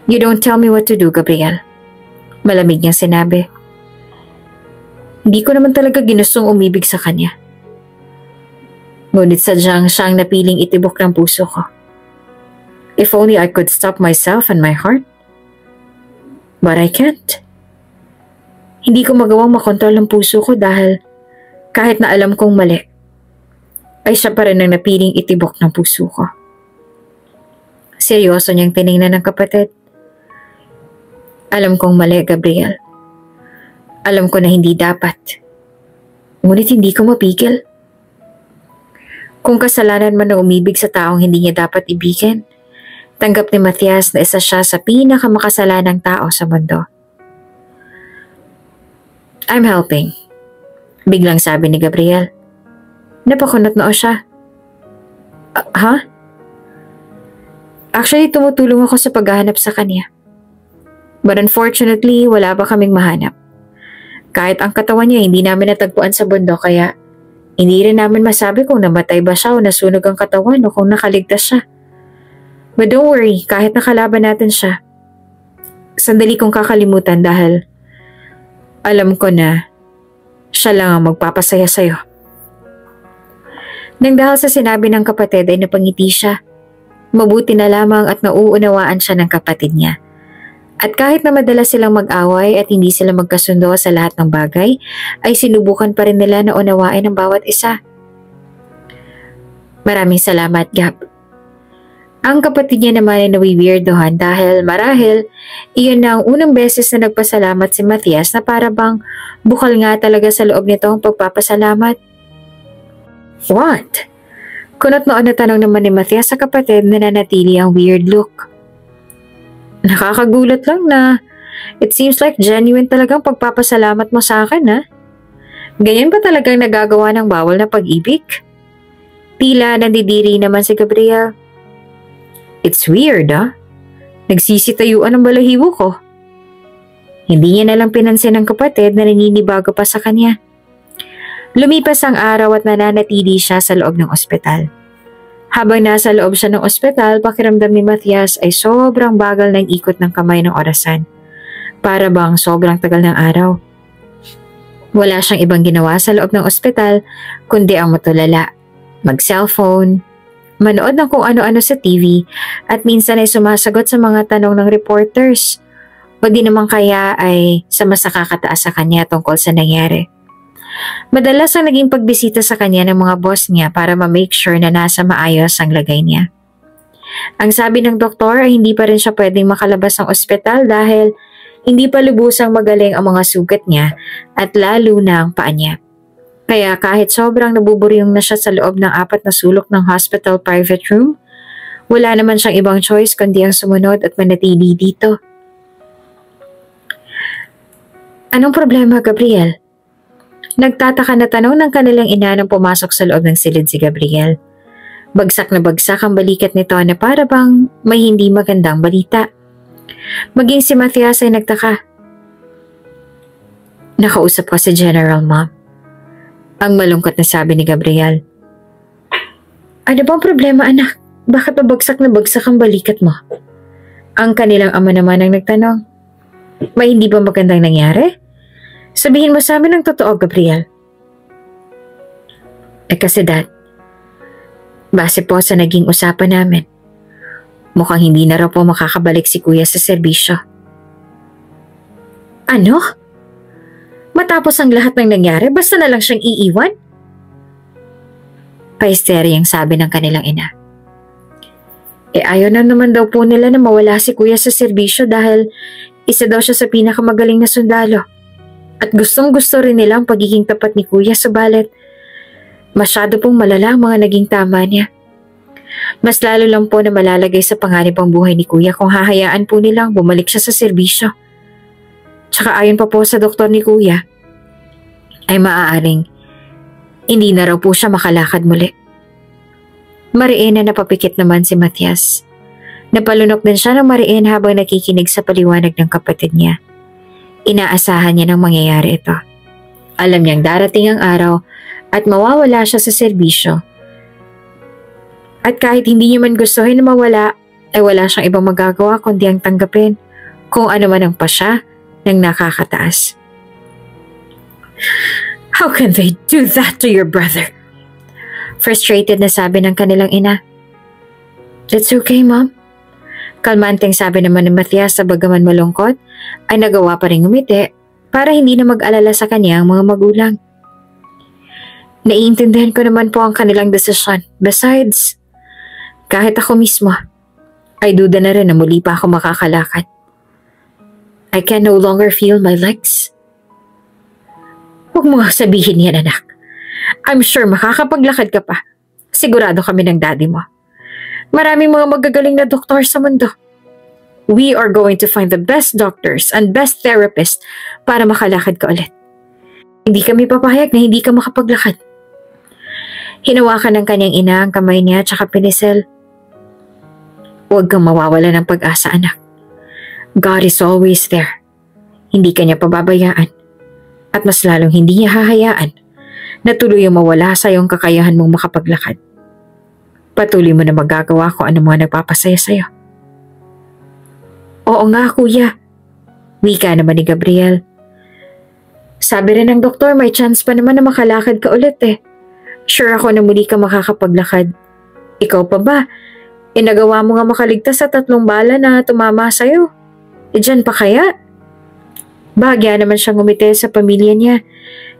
You don't tell me what to do, Gabriel. Malamig niyang sinabi. Hindi ko naman talaga ginustong umibig sa kanya. Ngunit sadyang siyang napiling itibok ng puso ko. If only I could stop myself and my heart. But I can't. Hindi ko magawang makontrol ang puso ko dahil kahit na alam kong mali, ay siya pa rin ang napiling itibok ng puso ko. Seryoso niyang tinignan ng kapatid. Alam kong mali, Gabriel. Alam ko na hindi dapat. Ngunit hindi ko mapigil. Kung kasalanan man na umibig sa taong hindi niya dapat ibigin, tanggap ni Matias na isa siya sa pinakamakasalanang tao sa mundo. I'm helping, biglang sabi ni Gabriel. Napakunot noo siya. Ha? Actually, tumutulong ako sa paghahanap sa kanya. But unfortunately, wala pa kaming mahanap. Kahit ang katawan niya hindi namin natagpuan sa bundok kaya hindi rin namin masabi kung namatay ba siya o nasunog ang katawan o kung nakaligtas siya. But don't worry, kahit nakalaban natin siya, sandali kong kakalimutan dahil alam ko na siya lang ang magpapasaya sa'yo. Nang dahil sa sinabi ng kapatid ay napangiti siya. Mabuti na lamang at nauunawaan siya ng kapatid niya. At kahit na madalas silang mag-away at hindi sila magkasundo sa lahat ng bagay, ay sinubukan pa rin nila na unawain ang bawat isa. Maraming salamat, Gab. Ang kapatid niya naman ay nawiwirdohan dahil marahil iyon na ang unang beses na nagpasalamat si Matthias na para bang bukal nga talaga sa loob nito ang pagpapasalamat. What? Kunot noon na tanong naman ni Matthias sa kapatid na nanatili ang weird look. Nakakagulat lang na it seems like genuine talagang pagpapasalamat mo sa akin, ha? Ganyan ba talagang nagagawa ng bawal na pag-ibig? Tila nandidiri naman si Gabriel. It's weird, ha? Nagsisitayuan ang balahibo ko. Hindi niya nalang pinansin ng kapatid na naninibago pa sa kanya. Lumipas ang araw at nananatili siya sa loob ng ospital. Habang nasa loob siya ng ospital, pakiramdam ni Matthias ay sobrang bagal ng ikot ng kamay ng orasan. Para bang sobrang tagal ng araw. Wala siyang ibang ginawa sa loob ng ospital kundi ang matulala, mag-cellphone, manood ng kung ano-ano sa TV at minsan ay sumasagot sa mga tanong ng reporters o di naman kaya ay sa mas nakakataas sa kanya tungkol sa nangyari. Madalas ang naging pagbisita sa kanya ng mga boss niya para ma-make sure na nasa maayos ang lagay niya. Ang sabi ng doktor ay hindi pa rin siya pwedeng makalabas ng ospital dahil hindi pa lubusang magaling ang mga sugat niya at lalo na ang paa niya. Kaya kahit sobrang nabuburyong na siya sa loob ng 4 na sulok ng hospital private room, wala naman siyang ibang choice kundi ang sumunod at manatili dito. Anong problema, Gabriel? Nagtataka na tanong ng kanilang ina nang pumasok sa loob ng silid si Gabriel. Bagsak na bagsak ang balikat nito na para bang may hindi magandang balita. Maging si Matthias ay nagtaka. Nakausap ko si General, Mom. Ang malungkot na sabi ni Gabriel. Ano bang problema, anak? Bakit pa bagsak na bagsak ang balikat mo? Ang kanilang ama naman ang nagtanong. May hindi ba magandang nangyari? Sabihin mo sa amin ang totoo, Gabriel. Kasi Dad, base po sa naging usapan namin, mukhang hindi na raw po makakabalik si Kuya sa serbisyo. Ano? Matapos ang lahat ng nangyari, basta na lang siyang iiwan? Paisteryang sabi ng kanilang ina. Ayaw na naman daw po nila na mawala si Kuya sa serbisyo dahil isa daw siya sa pinakamagaling na sundalo. At gustong-gusto rin nila ang pagiging tapat ni Kuya, subalit masyado pong malala ang mga naging tama niya. Mas lalo lang po na malalagay sa panganib ang buhay ni Kuya kung hahayaan po nilang bumalik siya sa serbisyo. Tsaka ayon pa po sa doktor ni Kuya, ay maaaring hindi na raw po siya makalakad muli. Mariin na napapikit naman si Matthias. Napalunok din siya ng mariin habang nakikinig sa paliwanag ng kapatid niya. Inaasahan niya nang mangyayari ito. Alam niyang darating ang araw at mawawala siya sa serbisyo. At kahit hindi niya man gustuhin na mawala, ay wala siyang ibang magagawa kundi ang tanggapin kung ano man ang pasya ng nakakataas. How can they do that to your brother? Frustrated na sabi ng kanilang ina. It's okay, Mom. Kalmanteng sabi naman ni Matthias sa bagaman malungkot ay nagawa pa rin ngumiti para hindi na mag-alala sa kanya ang mga magulang. Naiintindihan ko naman po ang kanilang desisyon. Besides, kahit ako mismo, ay duda na rin na muli pa ako makakalakad. I can no longer feel my legs. Huwag mo nga sabihin yan, anak. I'm sure makakapaglakad ka pa. Sigurado kami ng daddy mo. Maraming mga magagaling na doktor sa mundo. We are going to find the best doctors and best therapists para makalakad ka ulit. Hindi kami papayag na hindi ka makapaglakad. Hinawakan ng kanyang ina ang kamay niya at pinisel. Huwag kang mawawala ng pag-asa, anak. God is always there. Hindi ka niya pababayaan. At mas lalong hindi niya hahayaan na tuluyang mawala sa iyong kakayahan mong makapaglakad. Patuloy mo na magagawa kung ano mga nagpapasaya sa iyo. Oo nga, kuya. Wika naman ni Gabriel. Sabi rin ng doktor, may chance pa naman na makalakad ka ulit eh. Sure ako na muli ka makakapaglakad. Ikaw pa ba? Nagawa mo nga makaligtas sa 3 bala na tumama sa'yo. Diyan pa kaya? Bahagya naman siyang ngumiti sa pamilya niya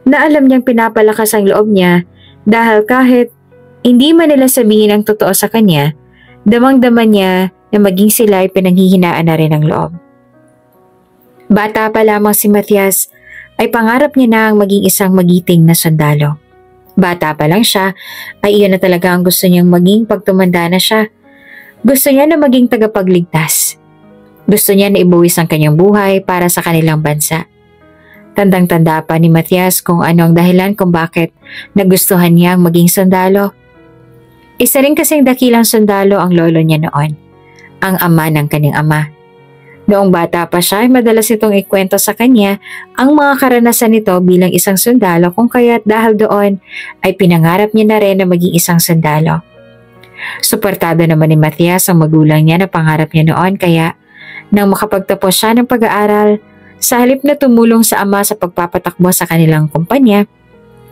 na alam niyang pinapalakas ang loob niya dahil kahit hindi man nila sabihin ang totoo sa kanya, damang-dama niya na maging sila ay pinanghihinaan na rin ang loob. Bata pa lamang si Matias ay pangarap niya na ang maging isang magiting na sundalo. Bata pa lang siya ay iyon na talaga ang gusto niyang maging pag tumanda na siya. Gusto niya na maging tagapagligtas. Gusto niya na ibuwis ang kanyang buhay para sa kanilang bansa. Tandang-tanda pa ni Matias kung ano ang dahilan kung bakit nagustuhan niya ang maging sundalo. Isa rin kasing dakilang sundalo ang lolo niya noon, ang ama ng kanyang ama. Noong bata pa siya ay madalas itong ikwento sa kanya ang mga karanasan nito bilang isang sundalo kung kaya't dahil doon ay pinangarap niya na rin na maging isang sundalo. Suportado naman ni Matias ang magulang niya na pangarap niya noon kaya nang makapagtapos siya ng pag-aaral, sa halip na tumulong sa ama sa pagpapatakbo sa kanilang kumpanya,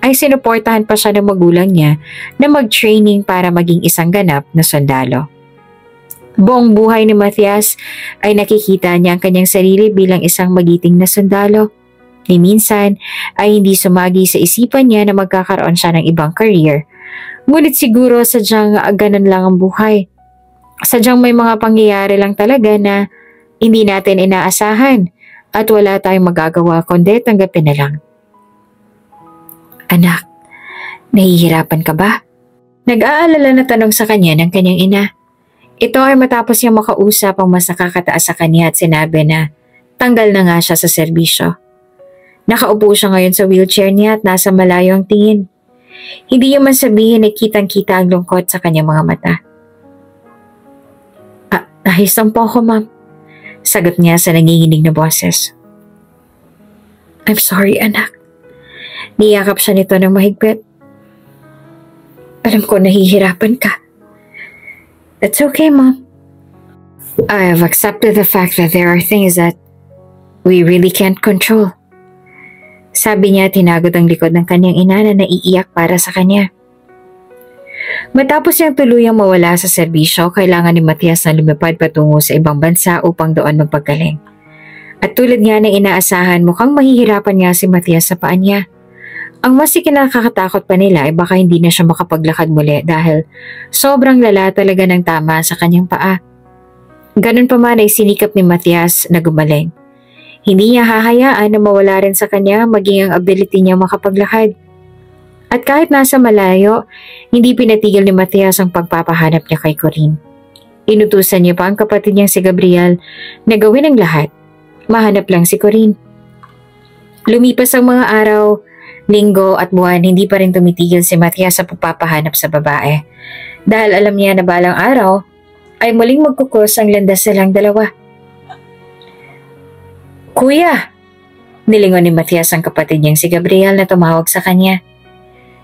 ay sinuportahan pa siya ng magulang niya na mag-training para maging isang ganap na sundalo. Buong buhay ni Matias ay nakikita niya ang kanyang sarili bilang isang magiting na sundalo. Ni minsan ay hindi sumagi sa isipan niya na magkakaroon siya ng ibang career. Ngunit siguro sadyang ganun lang ang buhay. Sadyang may mga pangyayari lang talaga na hindi natin inaasahan at wala tayong magagawa kundi tanggapin na lang. Anak, nahihirapan ka ba? Nag-aalala na tanong sa kanya ng kanyang ina. Ito ay matapos niyang makausap ang mas nakakataas sa kanya at sinabi na tanggal na nga siya sa serbisyo. Nakaupo siya ngayon sa wheelchair niya at nasa malayo ang tingin. Hindi niya man sabihin ay kitang-kita ang lungkot sa kanyang mga mata. Nahis lang po ako, ma'am. Sagot niya sa nanginginig na boses. I'm sorry, anak. Niyakap siya nito ng mahigpit. Alam ko nahihirapan ka. That's okay, Mom. I have accepted the fact that there are things that we really can't control. Sabi niya tinagod ang likod ng kanyang ina na naiiyak para sa kanya. Matapos niyang tuluyang mawala sa serbisyo, kailangan ni Matias na lumipad patungo sa ibang bansa upang doon magpagaling. At tulad nga ng inaasahan, mukhang mahihirapan nga si Matias sa paa niya. Ang mas ikinakakatakot pa nila ay baka hindi na siya makapaglakad muli dahil sobrang lala talaga ng tama sa kanyang paa. Ganun pa man ay sinikap ni Matias na gumaling. Hindi niya hahayaan na mawala rin sa kanya maging ang ability niya makapaglakad. At kahit nasa malayo, hindi pinatigil ni Matias ang pagpapahanap niya kay Corinne. Inutusan niya pa ang kapatid niyang si Gabriel na gawin ang lahat. Mahanap lang si Corinne. Lumipas ang mga araw, linggo at buwan, hindi pa rin tumitigil si Matias sa pagpapahanap sa babae. Dahil alam niya na balang araw, ay muling magkukos ang landas silang dalawa. Kuya! Nilingon ni Matias ang kapatid niyang si Gabriel na tumawag sa kanya.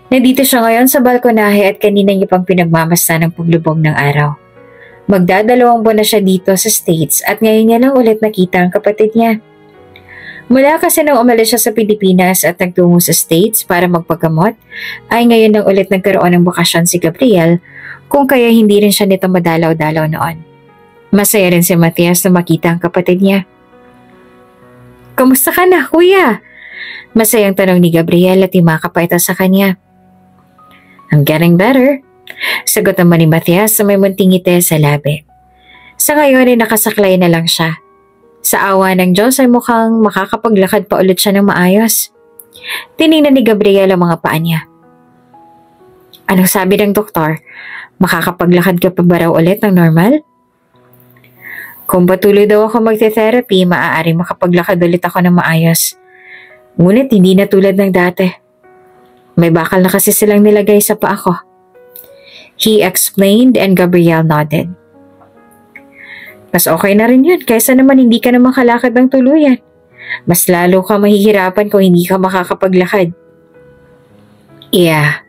Nandito siya ngayon sa balkonahe at kanina niya pang pinagmamasta ng paglubog ng araw. Magdadalawang buwan na siya dito sa States at ngayon niya lang ulit nakita ang kapatid niya. Mula kasi nang umalis siya sa Pilipinas at nagtungo sa States para magpagamot, ay ngayon lang ulit nagkaroon ng bakasyon si Gabriel kung kaya hindi rin siya nito madalaw-dalaw noon. Masaya rin si Matias na makita ang kapatid niya. Kamusta ka na, kuya? Masayang tanong ni Gabriel at imakap pa ito sa kanya. I'm getting better. Sagot naman ni Matias na may munting ngiti sa labi. Sa ngayon ay nakasaklay na lang siya. Sa awa ng Diyos ay mukhang makakapaglakad pa ulit siya ng maayos. Tiningnan ni Gabriel ang mga paa niya. Anong sabi ng doktor? Makakapaglakad ka pa ba raw ulit ng normal? Kung patuloy daw ako magte-therapy, maaaring makapaglakad ulit ako ng maayos. Ngunit hindi na tulad ng dati. May bakal na kasi silang nilagay sa paa ko. He explained and Gabriel nodded. Mas okay na rin yun kaysa naman hindi ka na makalakad ng tuluyan. Mas lalo ka mahihirapan kung hindi ka makakapaglakad. Yeah.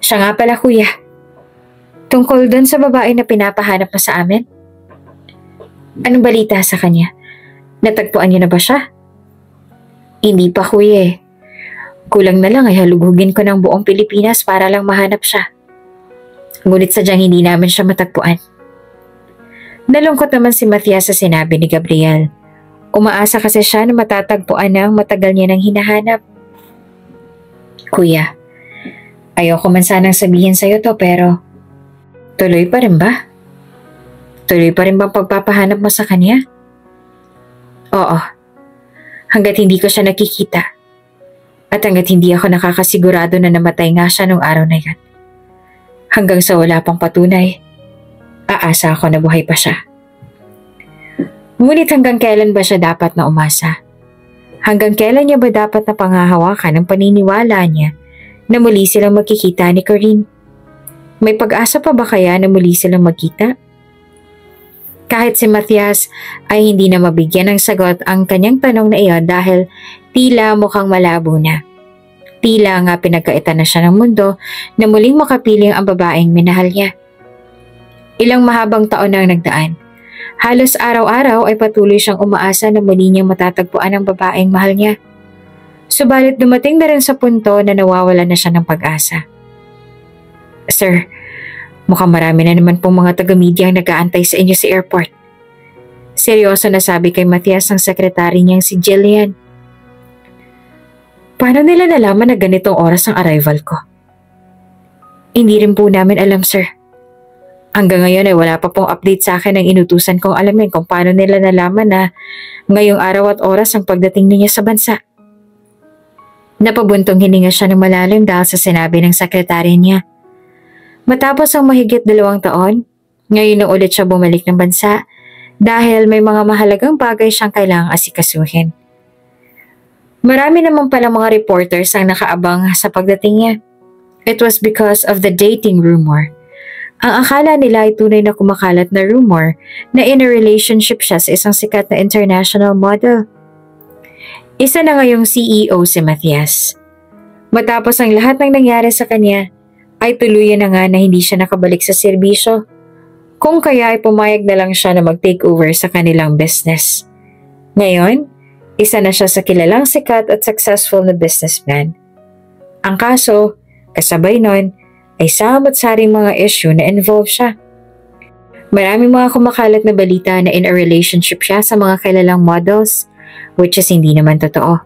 Siya nga pala kuya. Tungkol doon sa babae na pinapahanap mo sa amin? Anong balita sa kanya? Natagpuan niyo na ba siya? Hindi pa kuya eh. Kulang na lang ay halugugin ko ng buong Pilipinas para lang mahanap siya. Ngunit sadyang hindi namin siya matagpuan. Nalungkot naman si Matias sa sinabi ni Gabriel. Umaasa kasi siya na matatagpuan na ang matagal niya nang hinahanap. Kuya, ayoko man sanang sabihin sa'yo to pero tuloy pa rin ba? Tuloy pa rin bang pagpapahanap mo sa kanya? Oo, hanggat hindi ko siya nakikita. At hanggat hindi ako nakakasigurado na namatay nga siya nung araw na yan. Hanggang sa wala pang patunay, aasa ako na buhay pa siya. Ngunit hanggang kailan ba siya dapat na umasa? Hanggang kailan niya ba dapat na panghahawakan ang paniniwala niya na muli silang magkikita ni Corinne? May pag-asa pa ba kaya na muli silang magkita? Kahit si Matias ay hindi na mabigyan ng sagot ang kanyang tanong na iyon dahil tila mukhang malabo na. Tila nga pinagkaitan na siya ng mundo na muling makapiling ang babaeng minahal niya. Ilang mahabang taon na ang nagdaan. Halos araw-araw ay patuloy siyang umaasa na muli niyang matatagpuan ang babaeng mahal niya. Subalit dumating na rin sa punto na nawawala na siya ng pag-asa. Sir, mukhang marami na naman pong mga taga-media ang nag-aantay sa inyo sa airport. Seryoso na sabi kay Matias ang sekretary niyang si Jillian. Paano nila nalaman na ganitong oras ang arrival ko? Hindi rin po namin alam, sir. Hanggang ngayon ay wala pa pong update sa akin ang inutusan kong alamin kung paano nila nalaman na ngayong araw at oras ang pagdating niya sa bansa. Napabuntong hininga siya ng malalim dahil sa sinabi ng sekretary niya. Matapos ang mahigit 2 taon, ngayon na ulit siya bumalik ng bansa dahil may mga mahalagang bagay siyang kailangang asikasuhin. Marami naman pala mga reporters ang nakaabang sa pagdating niya. It was because of the dating rumor. Ang akala nila ay tunay na kumakalat na rumor na in a relationship siya sa isang sikat na international model. Isa na ngayong CEO si Matias. Matapos ang lahat ng nangyari sa kanya, ay tuluyan na nga na hindi siya nakabalik sa serbisyo. Kung kaya ay pumayag na lang siya na mag-take over sa kanilang business. Ngayon, isa na siya sa kilalang sikat at successful na businessman. Ang kaso, kasabay nun, ay samot-saring mga issue na involve siya. Maraming mga kumakalat na balita na in a relationship siya sa mga kilalang models, which is hindi naman totoo.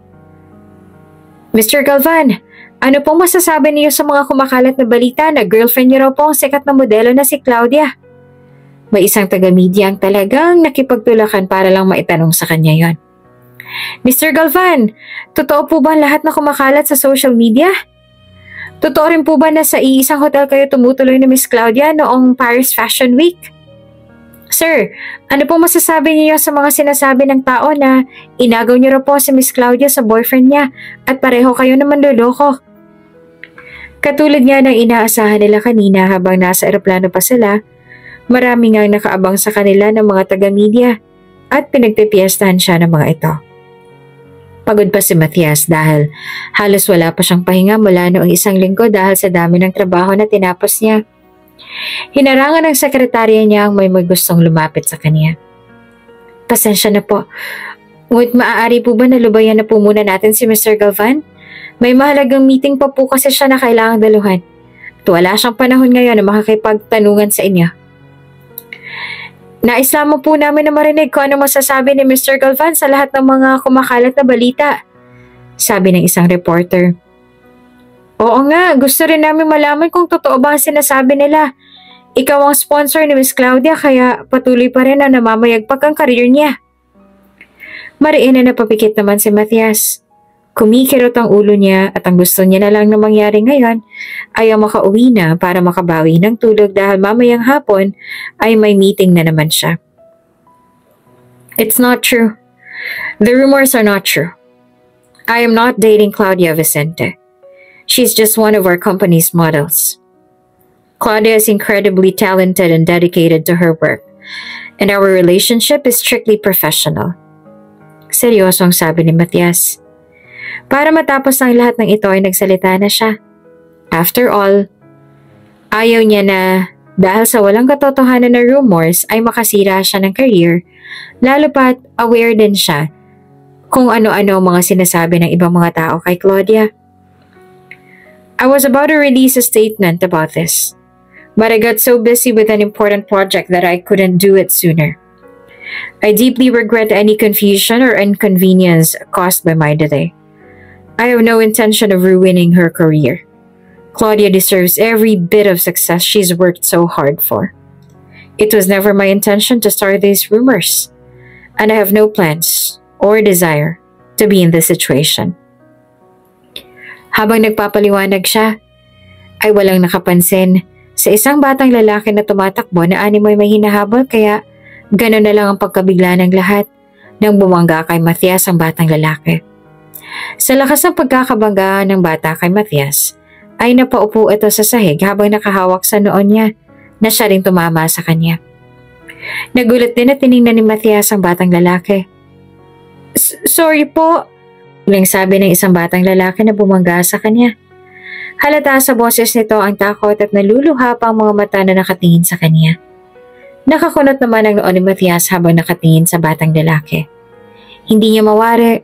Mr. Galvan, ano pong masasabi niyo sa mga kumakalat na balita na girlfriend niyo raw po ang sikat na modelo na si Claudia? May isang taga-media ang talagang nakipagtulakan para lang maitanong sa kanya yon. Mr. Galvan, totoo po ba lahat na kumakalat sa social media? Totoo rin po ba na sa iisang hotel kayo tumutuloy ni Miss Claudia noong Paris Fashion Week? Sir, ano po masasabi niyo sa mga sinasabi ng tao na inagaw niyo raw po si Miss Claudia sa boyfriend niya at pareho kayo na manloloko? Katulad nga ng inaasahan nila kanina habang nasa eroplano pa sila, marami nga nakaabang sa kanila ng mga taga-media at pinagpipiestahan siya ng mga ito. Pagod pa si Matias dahil halos wala pa siyang pahinga mula noong 1 linggo dahil sa dami ng trabaho na tinapos niya. Hinarangan ng sekretarya niya ang may gustong lumapit sa kanya. Pasensya na po. Ngunit maaari po ba na lubayan na po muna natin si Mr. Galvan? May mahalagang meeting pa po kasi siya na kailangang daluhan. At wala siyang panahon ngayon na makakipagtanungan sa inyo. Nais lamang po namin na marinig kung ano masasabi ni Mr. Galvan sa lahat ng mga kumakalat na balita, sabi ng isang reporter. Oo nga, gusto rin namin malaman kung totoo ba ang sinasabi nila. Ikaw ang sponsor ni Miss Claudia kaya patuloy pa rin na namamayagpag ang karir niya. Mariin na napapikit naman si Matias. Kumikirot ang ulo niya at ang gusto niya na lang na mangyari ngayon ay ang makauwi na para makabawi ng tulog dahil mamayang hapon ay may meeting na naman siya. It's not true. The rumors are not true. I am not dating Claudia Vicente. She's just one of our company's models. Claudia is incredibly talented and dedicated to her work, and our relationship is strictly professional. Seryosong sabi ni Matias. Para matapos ang lahat ng ito ay nagsalita na siya. After all, ayaw niya na dahil sa walang katotohanan na rumors ay makasira siya ng career, lalo pat aware din siya kung ano-ano mga sinasabi ng ibang mga tao kay Claudia. I was about to release a statement about this, but I got so busy with an important project that I couldn't do it sooner. I deeply regret any confusion or inconvenience caused by my delay. I have no intention of ruining her career. Claudia deserves every bit of success she's worked so hard for. It was never my intention to start these rumors, and I have no plans or desire to be in this situation. Habang nagpapaliwanag siya, ay walang nakapansin sa isang batang lalaki na tumatakbo na animoy may hinahabol kaya gano'n na lang ang pagkabigla ng lahat nang bumangga kay Matias ang batang lalaki. Sa lakas ng pagkakabangga ng bata kay Matias, ay napaupo ito sa sahig habang nakahawak sa noon niya na siya rin tumama sa kanya. Nagulat din at tiningnan ni Matias ang batang lalaki. Sorry po, uling sabi ng isang batang lalaki na bumangga sa kanya. Halata sa boses nito ang takot at naluluha pa ang mga mata na nakatingin sa kanya. Nakakunot naman ang noon ni Matias habang nakatingin sa batang lalaki. Hindi niya mawari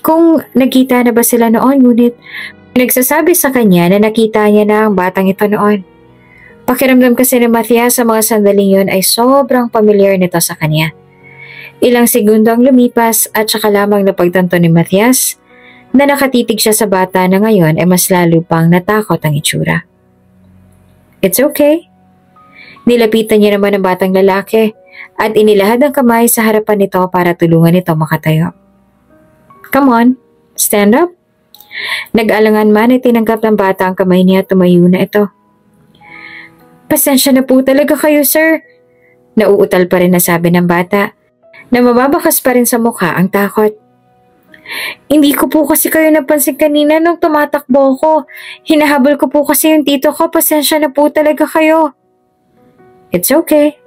kung nagkita na ba sila noon, ngunit nagsasabi sa kanya na nakita niya na ang batang ito noon. Pakiramdam kasi ni Matias sa mga sandaling yon ay sobrang familiar nito sa kanya. Ilang segundo ang lumipas at saka lamang napagtanto ni Matias na nakatitig siya sa bata na ngayon ay mas lalo pang natakot ang itsura. It's okay. Nilapitan niya naman ang batang lalaki at inilahad ang kamay sa harapan nito para tulungan ito makatayo. Come on, stand up. Nag-alangan man ay tinanggap ng bata ang kamay niya at tumayo na ito. Pasensya na po talaga kayo, sir. Nauutal pa rin na sabi ng bata na mababakas pa rin sa mukha ang takot. Hindi ko po kasi kayo napansin kanina nung tumatakbo ko. Hinahabol ko po kasi yung tito ko. Pasensya na po talaga kayo. It's okay.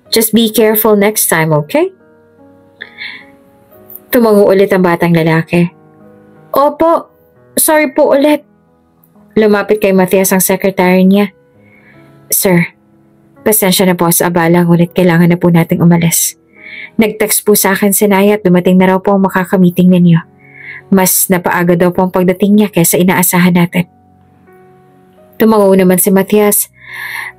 Just be careful next time, okay? Tumango ulit ang batang lalaki. Opo, sorry po ulit. Lumapit kay Matias ang secretary niya. Sir, pasensya na po sa abala, ngunit kailangan na po nating umalis. Nag-text po sa akin si Naya at dumating na raw po ang makakamiting ninyo. Mas napaaga daw po ang pagdating niya kaysa inaasahan natin. Tumango naman si Matias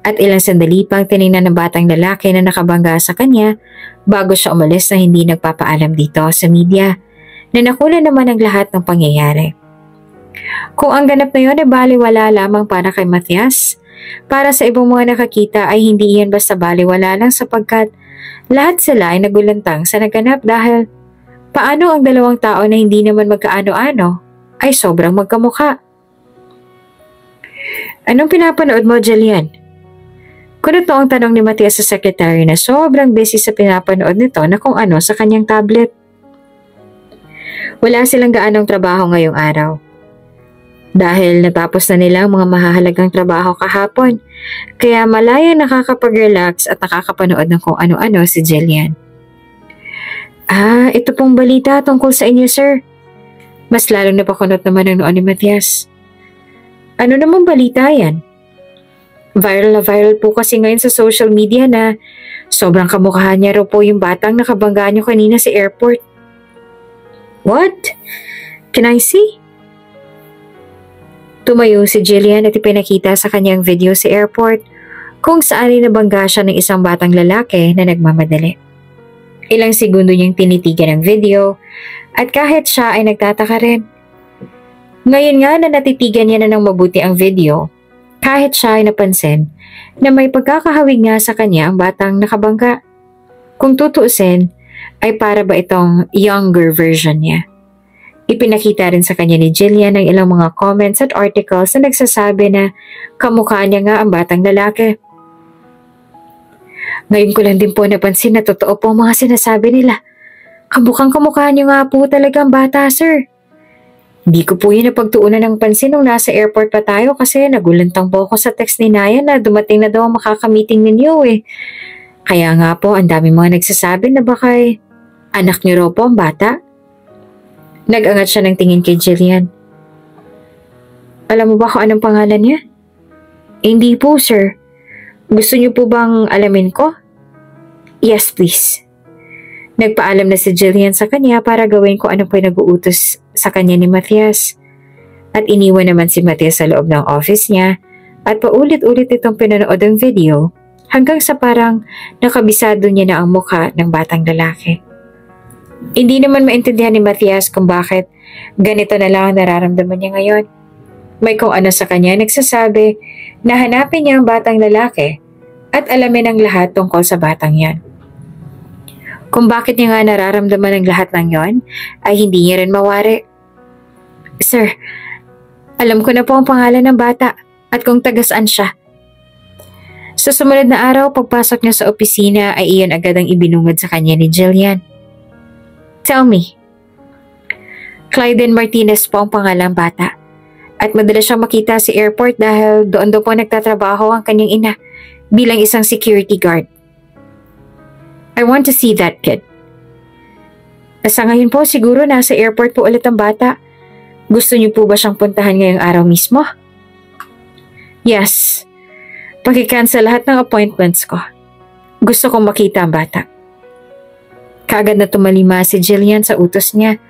at ilang sandali pang tiningnan ng batang lalaki na nakabangga sa kanya bago siya umalis na hindi nagpapaalam dito sa media na nakuna naman ang lahat ng pangyayari. Kung ang ganap na yun ay baliwala lamang para kay Matias, para sa ibang mga nakakita ay hindi iyan basta baliwala lang sapagkat lahat sila ay nagulantang sa naganap dahil paano ang dalawang tao na hindi naman magkaano-ano ay sobrang magkamukha. Anong pinapanood mo, Jillian? Kunot ang tanong ni Matias sa secretary na sobrang busy sa pinapanood nito na kung ano sa kanyang tablet. Wala silang gaanong trabaho ngayong araw. Dahil natapos na nila ang mga mahahalagang trabaho kahapon, kaya malaya nakakapag-relax at nakakapanood ng kung ano-ano si Jillian. Ito pong balita tungkol sa inyo, sir. Mas lalong napakunot naman ang noon ni Matias. Ano namang balita yan? Viral na viral po kasi ngayon sa social media na sobrang kamukha niya raw po yung batang nakabangga niyo kanina sa airport. What? Can I see? Tumayo si Jillian at ipinakita sa kanyang video sa airport kung saan ay nabangga siya ng isang batang lalaki na nagmamadali. Ilang segundo niyang tinitigan ang video at kahit siya ay nagtataka rin. Ngayon nga na natitigan niya na ng mabuti ang video, kahit siya ay napansin na may pagkakahawig nga sa kanya ang batang nakabangga. Kung tutuusin, ay para ba itong younger version niya. Ipinakita rin sa kanya ni Jillian ang ilang mga comments at articles na nagsasabi na kamukha niya nga ang batang lalaki. Ngayon ko lang din po napansin na totoo po ang mga sinasabi nila. Kamukhang kamukha niyo nga po talaga ang bata, sir. Hindi ko po yun napagtuunan ng pansin nung nasa airport pa tayo kasi nagulantang po ako sa text ni Naya na dumating na daw ang makakamiting ninyo eh. Kaya nga po, ang dami mga nagsasabi na baka anak niyo raw po ang bata. Nag-angat siya ng tingin kay Jillian. Alam mo ba kung anong pangalan niya? Hindi po, sir. Gusto niyo po bang alamin ko? Yes, please. Nagpaalam na si Jillian sa kanya para gawin ko ano pa nag-uutos sa kanya ni Matthias. At iniwan naman si Matthias sa loob ng office niya at paulit-ulit itong pinanood ang video hanggang sa parang nakabisado niya na ang mukha ng batang lalaki. Hindi naman maintindihan ni Matthias kung bakit ganito na lang ang nararamdaman niya ngayon. May kung ano sa kanya nagsasabi na hanapin niya ang batang lalaki at alamin ang lahat tungkol sa batang yan. Kung bakit niya nga nararamdaman ang lahat ng yon, ay hindi niya rin mawari. Sir, alam ko na po ang pangalan ng bata at kung taga-saan siya. Sa sumunod na araw, pagpasok niya sa opisina ay iyon agad ang ibinungod sa kanya ni Jillian. Tell me. Clyden Martinez po ang pangalang bata at madalas siyang makita sa airport dahil doon daw po nagtatrabaho ang kanyang ina bilang isang security guard. I want to see that kid. Sa ngayon po, siguro nasa airport po ulit ang bata. Gusto niyo po ba siyang puntahan ngayong araw mismo? Yes. Paki-cancel lahat ng appointments ko. Gusto kong makita ang bata. Kaagad na tumalima si Jillian sa utos niya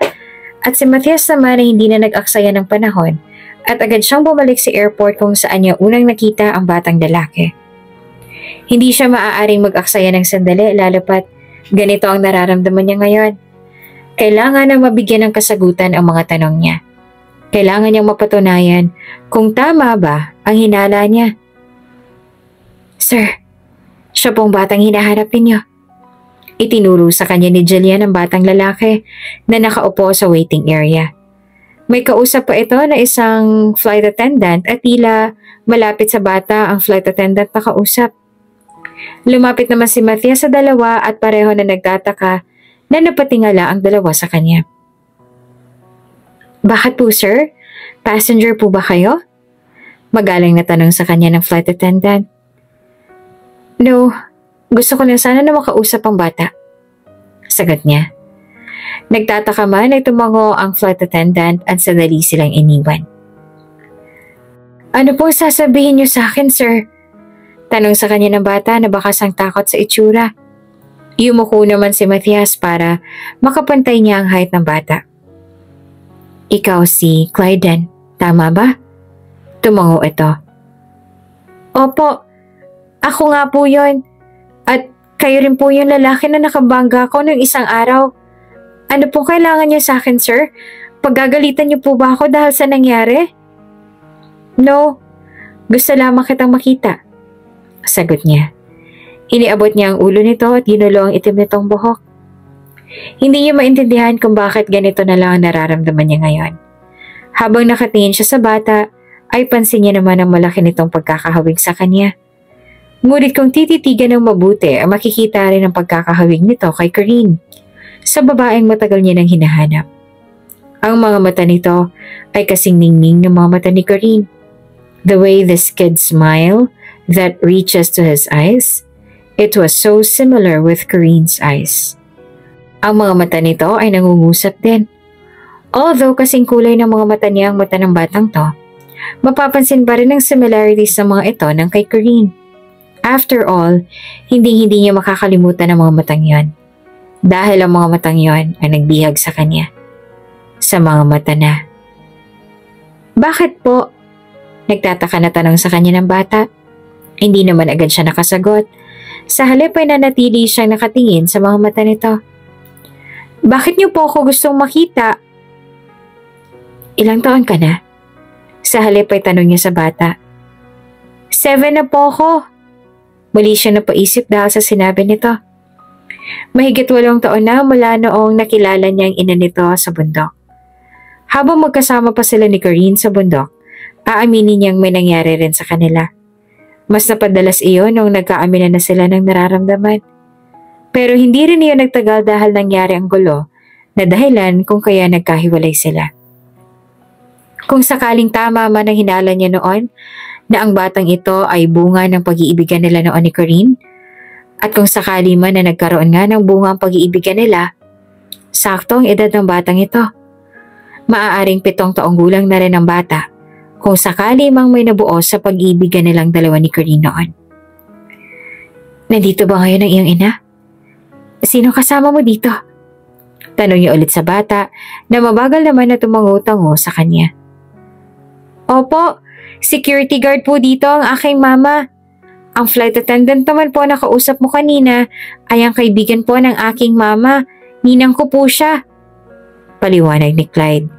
at si Matthias naman ay hindi na nag-aksaya ng panahon at agad siyang bumalik sa airport kung saan niya unang nakita ang batang lalaki. Hindi siya maaaring mag-aksaya ng sandali lalo pat ganito ang nararamdaman niya ngayon. Kailangan na mabigyan ng kasagutan ang mga tanong niya. Kailangan niyang mapatunayan kung tama ba ang hinala niya. Sir, siya pong batang hinahanap niyo. Itinuro sa kanya ni Jillian ang batang lalaki na nakaupo sa waiting area. May kausap pa ito na isang flight attendant at tila malapit sa bata ang flight attendant na kausap. Lumapit naman si Matthias sa dalawa at pareho na nagtataka na napatingala ang dalawa sa kanya. Bakit po sir? Passenger po ba kayo? Magaling na tanong sa kanya ng flight attendant. No, gusto ko lang sana na makausap ang bata. Sagot niya. Nagtataka man ay tumango ang flight attendant at sandali silang iniwan. Ano po sasabihin niyo sa akin sir? Tanong sa kanya ng bata na bakas ang takot sa itsura. Yumuko naman si Matthias para makapantay niya ang height ng bata. Ikaw si Clyden, tama ba? Tumango ito. Opo, ako nga po yon. At kayo rin po yung lalaki na nakabangga ko noong isang araw. Ano pong kailangan niyo sa akin, sir? Paggagalitan niyo po ba ako dahil sa nangyari? No, gusto lamang kitang makita. Sagot niya. Iniabot niya ang ulo nito at ginulo ang itim nitong buhok. Hindi niya maintindihan kung bakit ganito na lang ang nararamdaman niya ngayon. Habang nakatingin siya sa bata, ay pansin niya naman ang malaki nitong pagkakahawig sa kanya. Ngunit kung tititigan ng mabuti, makikita rin ang pagkakahawig nito kay Corinne, sa babaeng matagal niya nang hinahanap. Ang mga mata nito ay kasing ningning ng mga mata ni Corinne. The way this kid smile that reaches to his eyes, it was so similar with Corinne's eyes. Ang mga mata nito ay nangungusap din. Although kasing kulay ng mga mata niya ang mata ng batang to, mapapansin pa rin ang similarities sa mga ito ng kay Corinne. After all, hindi niya makakalimutan ang mga matang yon. Dahil ang mga matang yon ay nagbihag sa kanya. Sa mga mata na. Bakit po? Nagtataka na tanong sa kanya ng bata. Hindi naman agad siya nakasagot. Sa halip ay nanatili siyang nakatingin sa mga mata nito. Bakit niyo po ako gustong makita? Ilang taon ka na? Sa halip ay tanong niya sa bata. 7 na po ako. Muli siya napaisip dahil sa sinabi nito. Mahigit 8 taon na mula noong nakilala niya ang ina nito sa bundok. Habang magkasama pa sila ni Corinne sa bundok, aaminin niyang may nangyari rin sa kanila. Mas napadalas iyon nung nagkaaminan na sila ng nararamdaman. Pero hindi rin iyon nagtagal dahil nangyari ang gulo na dahilan kung kaya nagkahiwalay sila. Kung sakaling tama man ang hinala niya noon na ang batang ito ay bunga ng pag-iibigan nila noon ni Corinne, at kung sakali man na nagkaroon nga ng bunga ang pag-iibigan nila, sakto ang edad ng batang ito. Maaaring 7 taong gulang na rin ang bata kung sakali mang may nabuo sa pag-iibigan nilang dalawa ni Corinne noon. Nandito ba ngayon ang iyong ina? Sino kasama mo dito? Tanong niya ulit sa bata na mabagal naman na tumango-tango sa kanya. Opo, security guard po dito ang aking mama. Ang flight attendant naman po na kausap mo kanina ay ang kaibigan po ng aking mama. Ninang ko po siya. Paliwanag ni Clyde.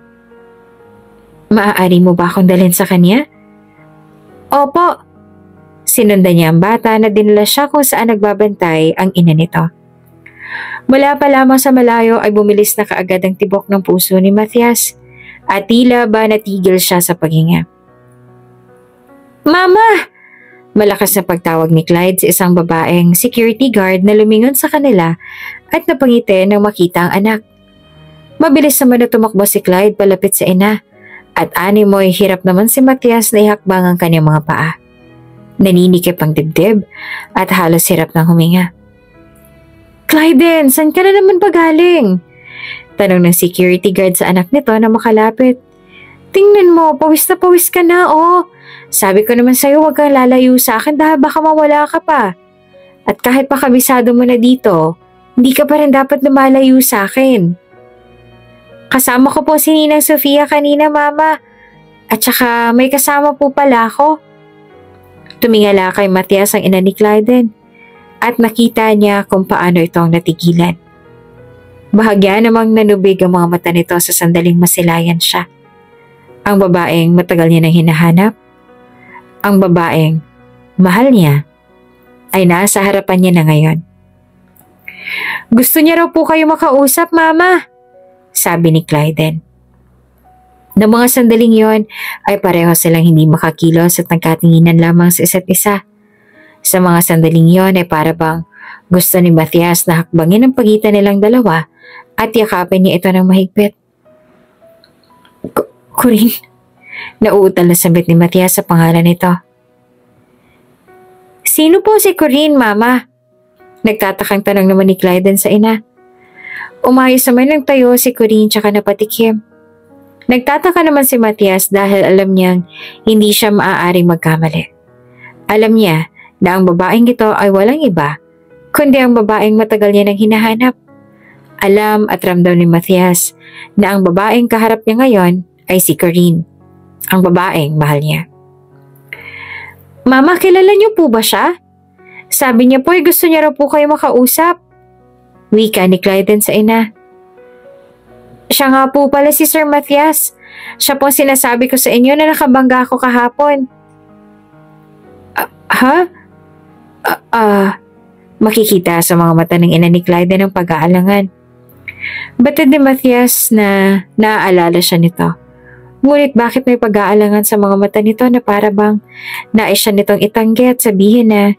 Maaari mo ba akong dalhin sa kanya? Opo. Sinundan niya ang bata na dinala siya kung saan nagbabantay ang ina nito. Mula pa lamang sa malayo ay bumilis na kaagad ang tibok ng puso ni Matthias at tila ba natigil siya sa paghinga. Mama! Malakas na pagtawag ni Clyde sa isang babaeng security guard na lumingon sa kanila at napangiti nang makita ang anak. Mabilis naman na tumakbo si Clyde palapit sa ina at animoy hirap naman si Matthias na ihakbang ang kanyang mga paa. Naninikip ang dibdib at halos hirap ng huminga. Clyden, saan ka na naman ba galing? Tanong ng security guard sa anak nito na makalapit. Tingnan mo, pawis na pawis ka na, oh. Sabi ko naman sa'yo huwag kang lalayo sa akin dahil baka mawala ka pa. At kahit pa kabisado mo na dito, hindi ka pa rin dapat lumalayo sa akin. Kasama ko po si Ninang Sofia kanina, Mama. At saka may kasama po pala ako. Tumingala kay Matthias ang ina ni Clyden at nakita niya kung paano itong natigilan. Bahagya namang nanubig ang mga mata nito sa sandaling masilayan siya. Ang babaeng matagal niya nang hinahanap, ang babaeng mahal niya, ay nasa harapan niya na ngayon. Gusto niya raw po kayo makausap, Mama, sabi ni Clyden. Noong mga sandaling yon ay pareho silang hindi makakilos at nagkatinginan lamang sa isa't isa. Sa mga sandaling yon ay para bang gusto ni Matthias na hakbangin ang pagitan nilang dalawa at yakapin niya ito ng mahigpit. Corinne, nauutal na sambit ni Matthias sa pangalan nito. Sino po si Corinne, Mama? Nagtatakang tanong naman ni Clyden sa ina. Umayos naman ng tayo si Corinne tsaka napatikim. Nagtataka naman si Matthias dahil alam niyang hindi siya maaaring magkamali. Alam niya na ang babaeng ito ay walang iba, kundi ang babaeng matagal niya nang hinahanap. Alam at ramdam ni Matthias na ang babaeng kaharap niya ngayon ay si Corinne, ang babaeng mahal niya. Mama, kilala niyo po ba siya? Sabi niya po ay gusto niya raw po kayo makausap. Wika ni Clyden sa ina. Siya nga po pala si Sir Matthias. Siya po sinasabi ko sa inyo na nakabangga ako kahapon. Makikita sa mga mata ng ina ni Clyden ang pag-aalangan. Batid ni Matthias na naaalala siya nito. Ngunit bakit may pag-aalangan sa mga mata nito na para bang nais siya nitong itanggi at sabihin na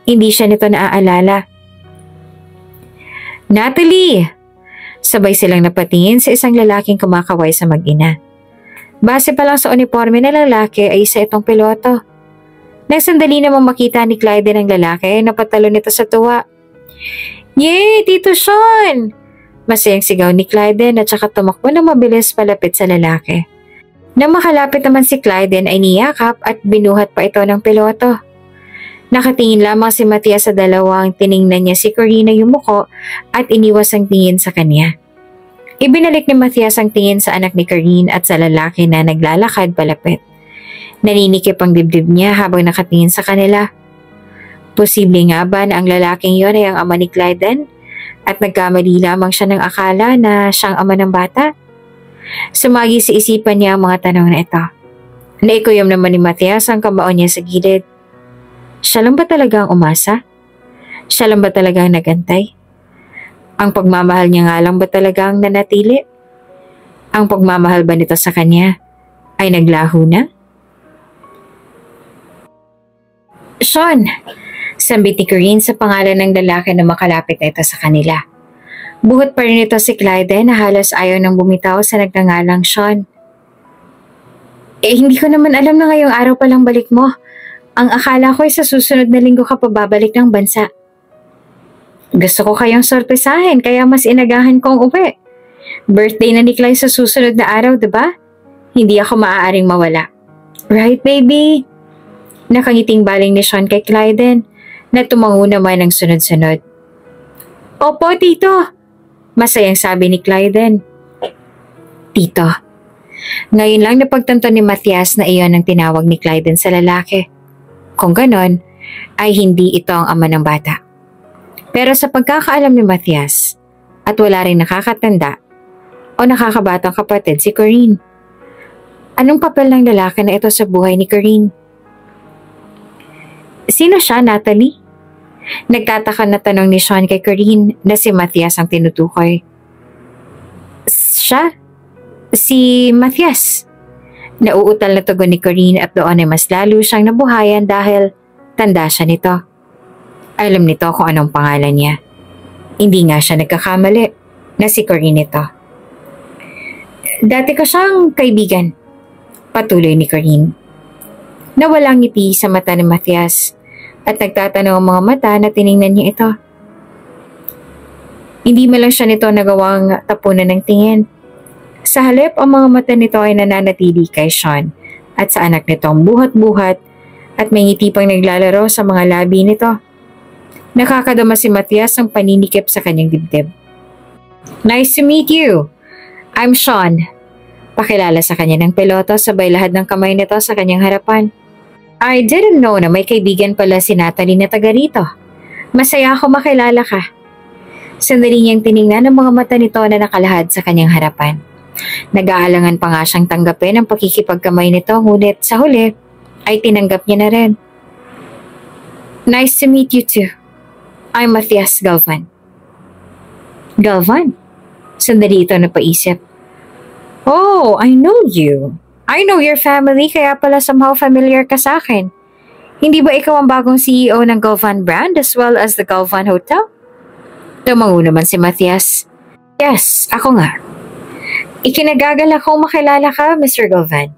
hindi siya nito naaalala. Natalie! Sabay silang napatingin sa isang lalaking kumakaway sa mag-ina. Base pa lang sa uniforme na lalaki ay isa itong piloto. Nang sandali namang makita ni Clyden ang lalaki, napatalo nito sa tuwa. Yay! Tito Sean! Masayang sigaw ni Clyden at saka tumakbo na mabilis palapit sa lalaki. Nang makalapit naman si Clyden ay niyakap at binuhat pa ito ng piloto. Nakatingin lamang si Matthias sa dalawang tiningnan niya si Corinne yumuko at iniwas ang tingin sa kanya. Ibinalik ni Matthias ang tingin sa anak ni Corinne at sa lalaki na naglalakad palapit. Naninikip ang dibdib niya habang nakatingin sa kanila. Posible nga ba na ang lalaking yon ay ang ama ni Clyden at nagkamali lamang siya ng akala na siyang ama ng bata? Sumagi sa isipan niya ang mga tanong na ito. Naikuyom naman ni Matthias ang kamao niya sa gilid. Siya lang ba talaga ang umasa? Siya lang ba talaga ang nagantay? Ang pagmamahal niya nga lang ba talaga ang nanatili? Ang pagmamahal ba nito sa kanya ay naglaho na? Sean! Sambit ni Corinne sa pangalan ng lalaki na makalapit na ito sa kanila. Buhat pa rin ito si Clyden na halos ayaw nang bumitaw sa nagngangalang Sean. Hindi ko naman alam na ngayong araw pa lang balik mo. Ang akala ko ay sa susunod na linggo ka pa babalik ng bansa. Gusto ko kayong sorpresahin kaya mas inagahan kong uwi. Birthday na ni Clyde sa susunod na araw, diba? Hindi ako maaaring mawala. Right, baby? Nakangiting baling ni Sean kay Clyden na tumango naman ng sunod-sunod. Opo, tito. Masayang sabi ni Clyden. Tito, ngayon lang napagtanto ni Matthias na iyon ang tinawag ni Clyden sa lalaki. Kung ganon, ay hindi ito ang ama ng bata. Pero sa pagkakaalam ni Matthias, at wala rin nakakatanda o nakakabatang kapatid si Corinne. Anong papel ng lalaki na ito sa buhay ni Corinne? Sino siya, Natalie? Nagtataka na tanong ni Sean kay Corinne na si Matthias ang tinutukoy. Siya? Si Matthias. Nauutal na tugon ni Corinne at doon ay mas lalo siyang nabuhayan dahil tanda siya nito. Alam nito kung anong pangalan niya. Hindi nga siya nagkakamali na si Corinne ito. Dati ko siyang kaibigan. Patuloy ni Corinne. Nawalang ngiti sa mata ni Matthias at nagtatanaw ang mga mata na tiningnan niya ito. Hindi man lang siya nito nagawang tapunan ng tingin. Sa halip, ang mga mata nito ay nananatili kay Sean at sa anak nitong buhat-buhat at may ngiti pang naglalaro sa mga labi nito. Nakakadama si Matthias ang paninikip sa kanyang dibdib. Nice to meet you. I'm Sean. Pakilala sa kanya ng piloto sabay lahad ng kamay nito sa kanyang harapan. I didn't know na may kaibigan pala si Natalie na taga rito. Masaya ako makilala ka. Sandali niyang tiningnan ang mga mata nito na nakalahad sa kanyang harapan. Nag-aalangan pa nga siyang tanggapin ang pakikipagkamay nito ngunit sa huli ay tinanggap niya na rin. Nice to meet you too. I'm Matthias Galvan. Galvan? Sandali ito napaisip. Oh, I know you. I know your family kaya pala somehow familiar ka sa akin. Hindi ba ikaw ang bagong CEO ng Galvan brand as well as the Galvan Hotel? Tumango naman si Matthias. Yes, ako nga. Ikinagagalak kong makilala ka, Mr. Galvan.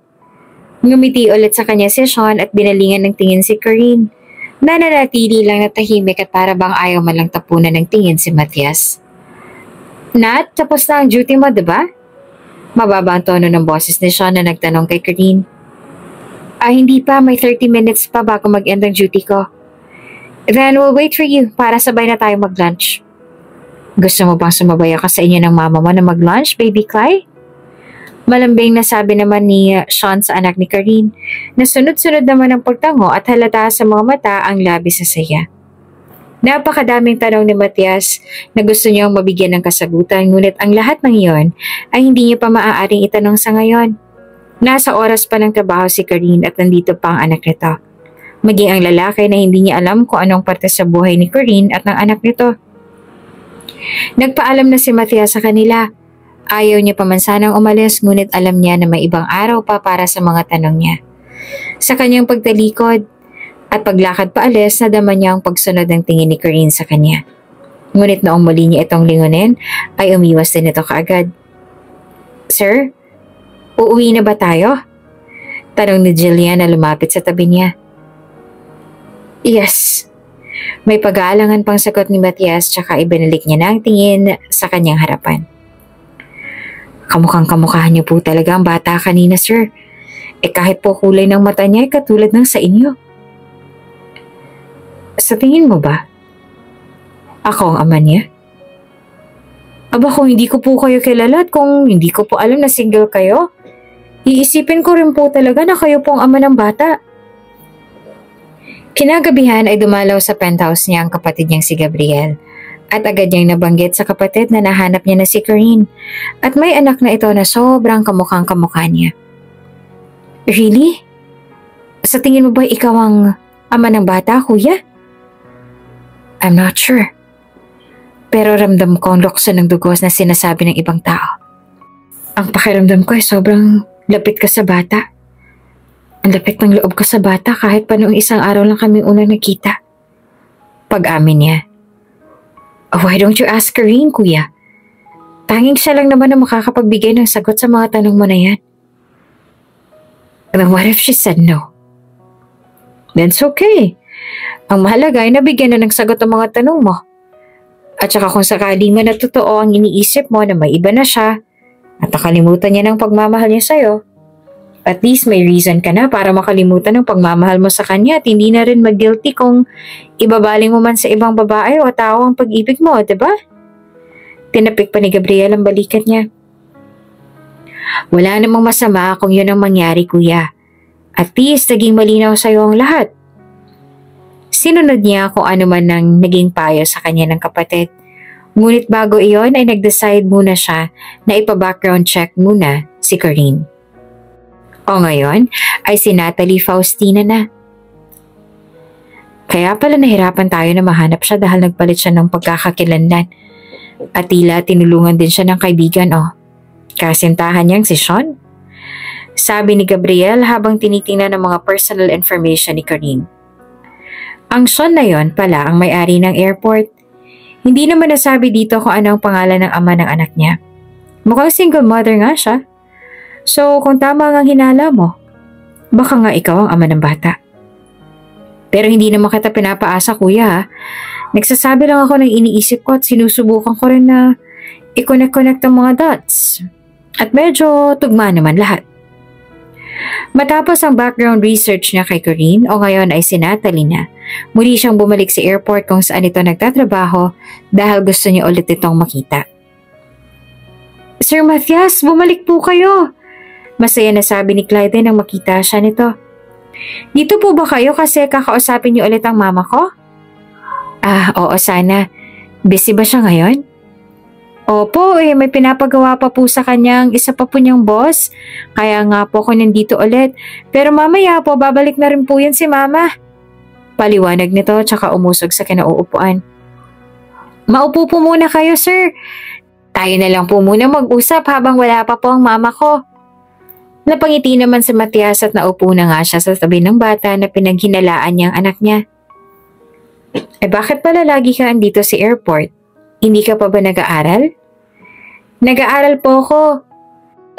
Ngumiti ulit sa kanya si Sean at binalingan ng tingin si Corinne. Nananatili lang na tahimik at para bang ayaw man lang tapunan ng tingin si Matthias. Nat, tapos na ang duty mo, diba? Mababa ang tono ng boses ni Sean na nagtanong kay Corinne. Hindi pa, may 30 minutes pa bago mag-end ang duty ko. Then we'll wait for you para sabay na tayo mag-lunch. Gusto mo bang sumabay ako sa inyo ng mama mo na mag-lunch, baby Clyde? Malambing na sabi naman ni Sean sa anak ni Corinne na sunod-sunod naman ang pagtango at halata sa mga mata ang labis sa saya. Napakadaming tanong ni Matthias na gusto niyang mabigyan ng kasagutan ngunit ang lahat ng iyon ay hindi niya pa maaaring itanong sa ngayon. Nasa oras pa ng trabaho si Corinne at nandito pa ang anak nito. Maging ang lalaki na hindi niya alam kung anong parte sa buhay ni Corinne at ng anak nito. Nagpaalam na si Matthias sa kanila. Ayaw niya pa man sanang umalis ngunit alam niya na may ibang araw pa para sa mga tanong niya. Sa kanyang pagtalikod at paglakad paalis, nadama niya ang pagsunod ng tingin ni Corinne sa kanya. Ngunit noong muli niya itong lingunin, ay umiwas din ito kaagad. Sir, uuwi na ba tayo? Tanong ni Jillian na lumapit sa tabi niya. Yes. May pag-aalangan pang sagot ni Matthias tsaka ibinalik niya na ang tingin sa kanyang harapan. Kamukhang kamukha niyo po talaga ang bata kanina, sir. Kahit po kulay ng mata niya ay katulad ng sa inyo. Sa tingin mo ba? Ako ang ama niya? Aba kung hindi ko po kayo kilala at kung hindi ko po alam na single kayo, iisipin ko rin po talaga na kayo po ang ama ng bata. Kinagabihan ay dumalaw sa penthouse niya ang kapatid niyang si Gabriel. At agad niyang nabanggit sa kapatid na nahanap niya na si Corinne at may anak na ito na sobrang kamukhang kamukha niya. Really? Sa tingin mo ba ikaw ang ama ng bata, kuya? I'm not sure. Pero ramdam ko ang lukso ng dugos na sinasabi ng ibang tao. Ang pakiramdam ko ay sobrang lapit ka sa bata. Ang lapit ng loob ko sa bata kahit pa noong isang araw lang kami unang nakita. Pag-amin niya. Why don't you ask Corinne, kuya? Tanging siya lang naman na makakapagbigay ng sagot sa mga tanong mo na yan. And what if she said no? That's okay. Ang mahalaga ay nabigyan na ng sagot ang mga tanong mo. At saka kung sakaling man na totoo ang iniisip mo na may iba na siya at nakalimutan niya ng pagmamahal niya sa'yo, at least may reason ka na para makalimutan ng pagmamahal mo sa kanya at hindi na rin mag-guilty kung ibabaling mo man sa ibang babae o tao ang pag-ibig mo, diba? Tinapik pa ni Gabriel ang balikat niya. Wala namang masama kung yun ang mangyari, kuya. At least naging malinaw sa'yo ang lahat. Sinunod niya kung ano man ang naging payo sa kanya ng kapatid. Ngunit bago iyon ay nag-decide muna siya na ipa-background check muna si Corinne. O ngayon ay si Natalie Faustina na. Kaya pala nahirapan tayo na mahanap siya dahil nagpalit siya ng pagkakakilanlan. At tila tinulungan din siya ng kaibigan kasintahan niyang si Sean. Sabi ni Gabriel habang tinitingnan ang mga personal information ni Corinne. Ang Sean na yon pala ang may-ari ng airport. Hindi naman nasabi dito kung ano ang pangalan ng ama ng anak niya. Mukhang single mother nga siya. So kung tama ang hinala mo, baka nga ikaw ang ama ng bata. Pero hindi naman kita pinapaasa, kuya. Nagsasabi lang ako ng iniisip ko at sinusubukan ko rin na i-connect ang mga dots. At medyo tugma naman lahat. Matapos ang background research niya kay Corinne o ngayon ay si Natalie na, muli siyang bumalik sa airport kung saan ito nagtatrabaho dahil gusto niya ulit itong makita. Sir Mathias, bumalik po kayo! Masaya na sabi ni Clyde nang makita siya nito. Dito po ba kayo kasi kakausapin niyo ulit ang mama ko? Oo sana. Busy ba siya ngayon? Opo, may pinapagawa pa po sa kanyang isa pa po niyang boss. Kaya nga po ako nandito ulit. Pero mamaya po, babalik na rin po yun si mama. Paliwanag nito tsaka umusog sa kinauupuan. Maupo po muna kayo, sir. Tayo na lang po muna mag-usap habang wala pa po ang mama ko. Napangiti naman si Matias at naupo na nga siya sa tabi ng bata na pinaghinalaan niyang anak niya. Bakit pala lagi ka andito sa airport? Hindi ka pa ba nag-aaral? Nag-aaral po ako.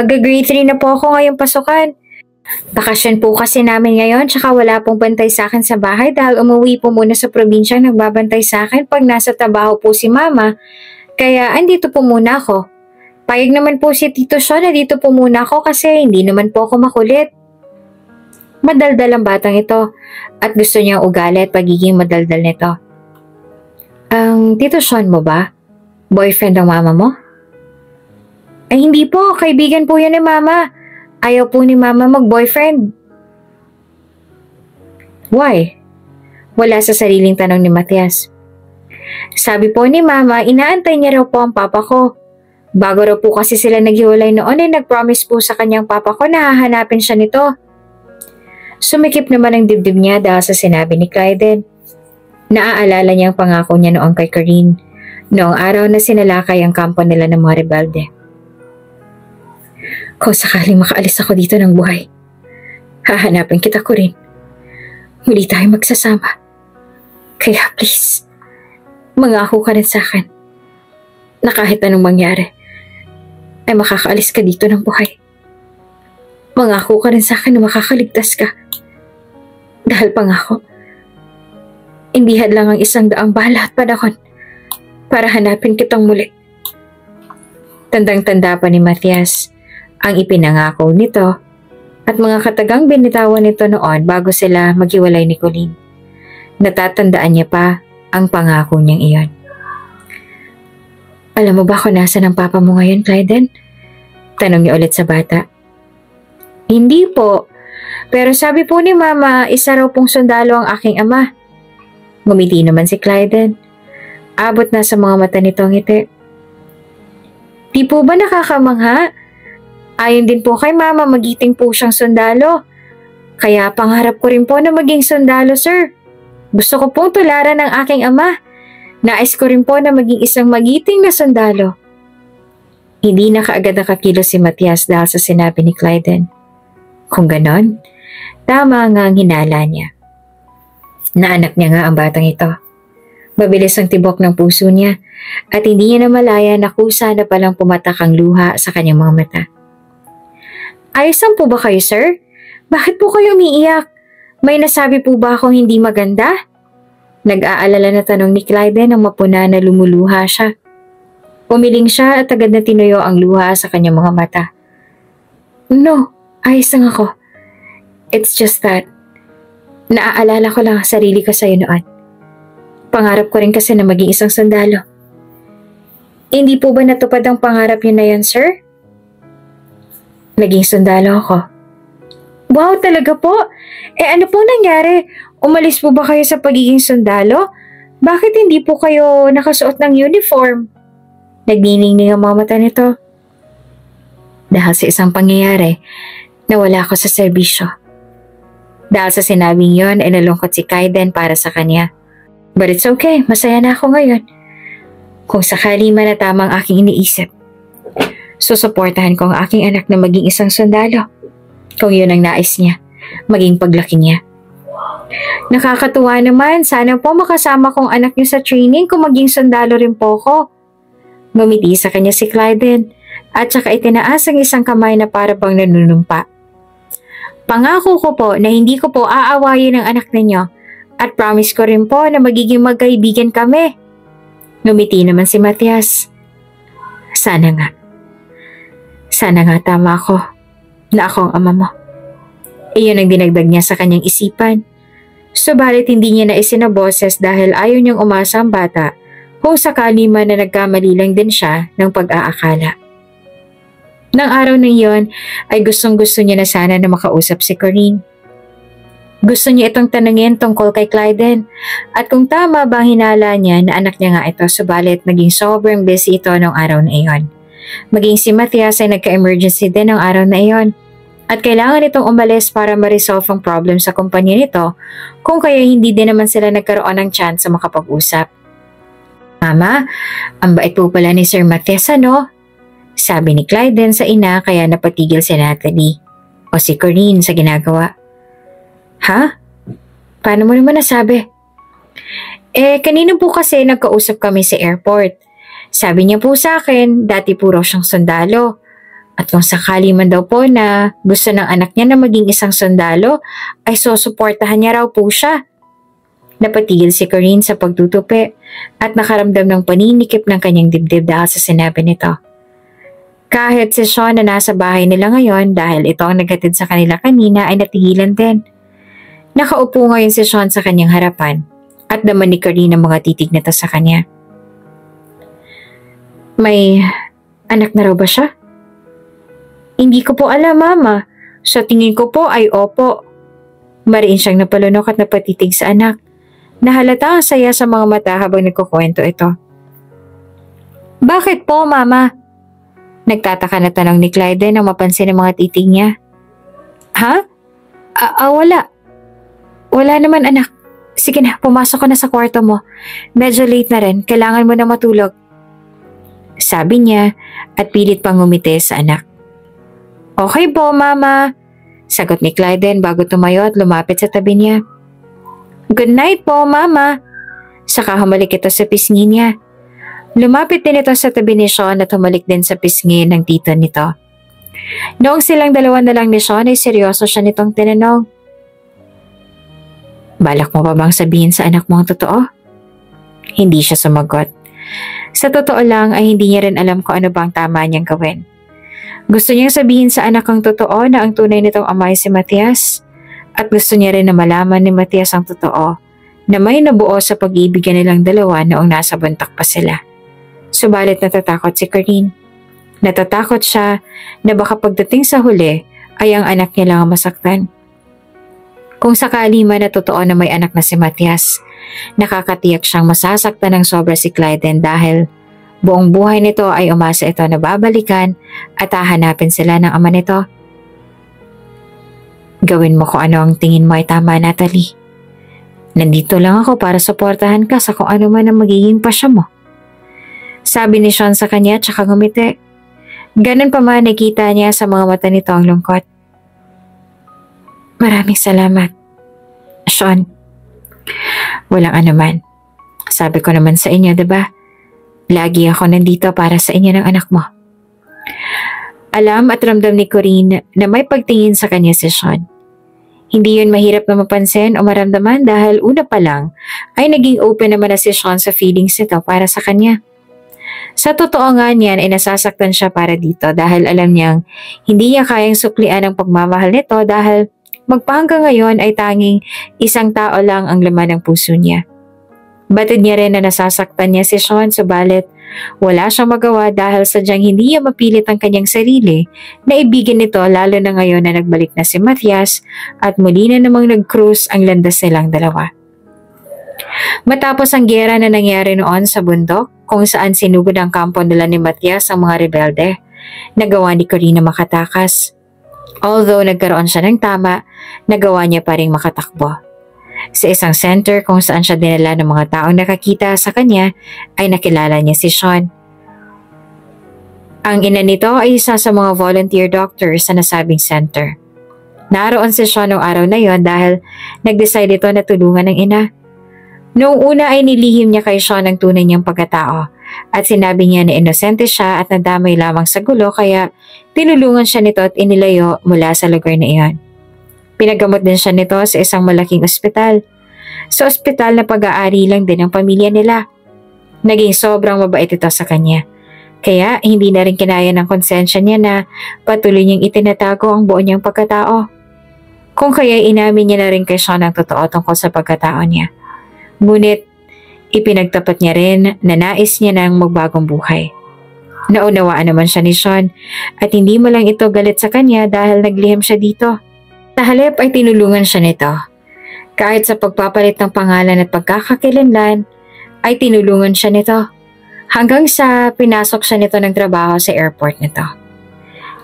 Mag-grade 3 na po ako ngayong pasukan. Bakasyon po kasi namin ngayon tsaka wala pong bantay sa akin sa bahay dahil umuwi po muna sa probinsya nagbabantay sa akin pag nasa trabaho po si mama. Kaya andito po muna ako. Payag naman po si Tito Sean na dito po muna ako kasi hindi naman po ako makulit. Madaldal ang batang ito at gusto niyang ugali at pagiging madaldal nito. Ang Tito Sean mo ba? Boyfriend ang mama mo? Ay hindi po, kaibigan po yan ni mama. Ayaw po ni mama mag-boyfriend. Why? Wala sa sariling tanong ni Matias. Sabi po ni mama, inaantay niya raw po ang papa ko. Bago raw po kasi sila naghiwalay noon ay nag-promise po sa kanyang papa ko na hahanapin siya nito. Sumikip naman ang dibdib niya dahil sa sinabi ni Clyde. Naaalala niya ang pangako niya noong kay Corinne, noong araw na sinalakay ang kampo nila ng mga rebelde. Kung sakaling makaalis ako dito ng buhay, hahanapin kita, Corinne. Muli tayo magsasama. Kaya please, mangako ka rin sa akin na kahit anong mangyari, ay makakaalis ka dito ng buhay. Mangako ka rin sa akin na makakaligtas ka. Dahil pangako, hindi hadlang ang 100 bala at panahon para hanapin kitang muli. Tandang-tanda pa ni Matias ang ipinangako nito at mga katagang binitawan nito noon bago sila maghiwalay ni Colleen. Natatandaan niya pa ang pangako niyang iyon. Alam mo ba kung nasa ng papa mo ngayon, Clyde? Tanong niya ulit sa bata. Hindi po, pero sabi po ni mama, isa raw pong sundalo ang aking ama. Ngumiti naman si Clyde. Abot na sa mga mata nito ang ngiti. Di po ba nakakamangha? Ayon din po kay mama, magiting po siyang sundalo. Kaya pangarap ko rin po na maging sundalo, sir. Gusto ko pong tularan ng aking ama. Nais ko rin po na maging isang magiting na sundalo. Hindi na kaagad nakakilos si Matias dahil sa sinabi ni Clyde. Kung ganon, tama nga ang hinala niya. Naanak niya nga ang batang ito. Mabilis ang tibok ng puso niya at hindi niya namalaya na kusa na palang pumatak ang luha sa kanyang mga mata. Ayos lang po ba kayo, sir? Bakit po kayo umiiyak? May nasabi po ba akong hindi maganda? Nag-aalala na tanong ni Clyde nang mapuna na lumuluha siya. Umiling siya at agad na tinuyo ang luha sa kanyang mga mata. No, ayos lang ako. It's just that, naaalala ko lang ang sarili ko sa'yo noon. Pangarap ko rin kasi na maging isang sundalo. Hindi po ba natupad ang pangarap niyo na yan, sir? Naging sundalo ako. Wow, talaga po? Ano pong nangyari? Umalis po ba kayo sa pagiging sundalo? Bakit hindi po kayo nakasuot ng uniform? Nagniningning ang mga mata nito. Dahil sa isang pangyayari, nawala ako sa serbisyo. Dahil sa sinabing yon, ay nalungkot si Kaiden para sa kanya. But it's okay, masaya na ako ngayon. Kung sakali man na tama ang aking iniisip, susuportahan ko ang aking anak na maging isang sundalo. Kung yun ang nais niya, maging paglaki niya. Nakakatuwa naman, sana po makasama kong anak niyo sa training kung maging sundalo rin po ko. Ngumiti sa kanya si Clyde at saka itinaas ang isang kamay na para bang nanunumpa. Pangako ko po na hindi ko po aawayin ang anak ninyo at promise ko rin po na magiging magkaibigan kami. Ngumiti naman si Matias. Sana nga. Sana nga tama ako na ako ang ama mo. Iyon ang dinagdag niya sa kanyang isipan. Subalit hindi niya na isinaboses dahil ayaw niyang umasa ang bata kung sakali man na nagkamali lang din siya ng pag-aakala. Nang araw na iyon ay gustong-gusto niya na sana na makausap si Corinne. Gusto niya itong tanungin tungkol kay Clyde at kung tama ba hinala niya na anak niya nga ito, subalit naging sobrang busy ito ng araw na iyon. Maging si Matias ay nagka-emergency din ng araw na iyon at kailangan itong umalis para ma-resolve ang problem sa kumpanya nito kung kaya hindi din naman sila nagkaroon ng chance sa makapag-usap. Mama, ang bait po pala ni Sir Matias, ano? Sabi ni Clyde sa ina kaya napatigil si Natalie o si Corinne sa ginagawa. Ha? Paano mo naman nasabi? Kanina po kasi nagkausap kami sa airport. Sabi niya po sa akin, dati po raw siyang sundalo. At kung sakali man daw po na gusto ng anak niya na maging isang sundalo, ay susuportahan niya raw po siya. Napatigil si Corinne sa pagtutupi at nakaramdam ng paninikip ng kanyang dibdib dahil sa sinabi nito. Kahit si Sean na nasa bahay nila ngayon dahil ito ang naghatid sa kanila kanina ay natigilan din. Nakaupo ngayon si Sean sa kanyang harapan at naman ni Corinne ang mga titig nito sa kanya. May anak na raw ba siya? Hindi ko po alam, Mama. Sa tingin ko po ay opo. Mariin siyang napalunok at napatitig sa anak. Nahalata ang saya sa mga mata habang nagkukwento ito. Bakit po, Mama? Nagtataka na tanong ni Clyde nang mapansin ang mga titig niya. Ha? Wala. Wala naman, anak. Sige na, pumasok ka na sa kwarto mo. Medyo late na rin. Kailangan mo na matulog. Sabi niya at pilit pang ngumiti sa anak. Okay po, Mama. Sagot ni Clyde bago tumayo at lumapit sa tabi niya. Good night po, Mama. Saka humalik ito sa pisngi niya. Lumapit din ito sa tabi ni Sean at humalik din sa pisngi ng tita nito. Noong silang dalawa na lang ni Sean ay seryoso siya nitong tinanong. Balak mo pa bang sabihin sa anak mo ang totoo? Hindi siya sumagot. Sa totoo lang ay hindi niya rin alam kung ano bang tama niyang gawin. Gusto niyang sabihin sa anak ang totoo na ang tunay nitong ama ay si Matias at gusto niya rin na malaman ni Matias ang totoo na may nabuo sa pag-iibigan nilang dalawa noong nasa buntak pa sila. Subalit natatakot si Corinne. Natatakot siya na baka pagdating sa huli ay ang anak niya lang ang masaktan. Kung sakali man na totoo na may anak na si Matias, nakakatiyak siyang masasaktan ng sobra si Clyde dahil buong buhay nito ay umasa ito na babalikan at hahanapin sila ng ama nito. Gawin mo kung ano ang tingin mo ay tama, Natalie. Nandito lang ako para suportahan ka sa kung ano man ang magiging pasya mo. Sabi ni Sean sa kanya tsaka ngumiti. Ganun pa man nakita niya sa mga mata nito ang lungkot. Maraming salamat, Sean. Walang anuman. Sabi ko naman sa inyo, diba? Lagi ako nandito para sa inyo ng anak mo. Alam at ramdam ni Corinne na may pagtingin sa kanya si Sean. Hindi yun mahirap na mapansin o maramdaman dahil una pa lang ay naging open naman na si Sean sa feelings nito para sa kanya. Sa totoo nga niyan ay nasasaktan siya para dito dahil alam niyang hindi niya kayang suklian ang pagmamahal nito dahil magpahanggang ngayon ay tanging isang tao lang ang laman ng puso niya. Batid niya rin na nasasaktan niya si Sean subalit wala siyang magawa dahil sadyang hindi niya mapilit ang kanyang sarili na ibigin nito lalo na ngayon na nagbalik na si Matthias at muli na namang nag-cruise ang landas nilang dalawa. Matapos ang giyera na nangyari noon sa bundok kung saan sinugod ang kampo nila ni Matthias ang mga rebelde, nagawa ni Corinne na makatakas. Although nagkaroon siya ng tama, nagawa niya pa rin makatakbo. Sa isang center kung saan siya dinala ng mga taong nakakita sa kanya ay nakilala niya si Sean. Ang ina nito ay isa sa mga volunteer doctors sa nasabing center. Naroon si Sean noong araw na yon dahil nag-decide ito na tulungan ng ina. Noong una ay nilihim niya kay Sean ang tunay niyang pagkatao at sinabi niya na inosente siya at nadamay lamang sa gulo kaya tinulungan siya nito at inilayo mula sa lugar na iyon. Pinagamot din siya nito sa isang malaking ospital. Sa ospital na pag-aari lang din ang pamilya nila. Naging sobrang mabait ito sa kanya. Kaya hindi na rin kinaya ng konsensya niya na patuloy niyang itinatago ang buo niyang pagkatao. Kung kaya inamin niya na rin kay Sean ang totoo tungkol sa pagkatao niya. Ngunit ipinagtapat niya rin na nais niya ng magbagong buhay. Naunawaan naman siya ni Sean at hindi mo lang ito galit sa kanya dahil naglihim siya dito. Sa halip ay tinulungan siya nito. Kahit sa pagpapalit ng pangalan at pagkakakilanlan, ay tinulungan siya nito. Hanggang sa pinasok siya nito ng trabaho sa airport nito.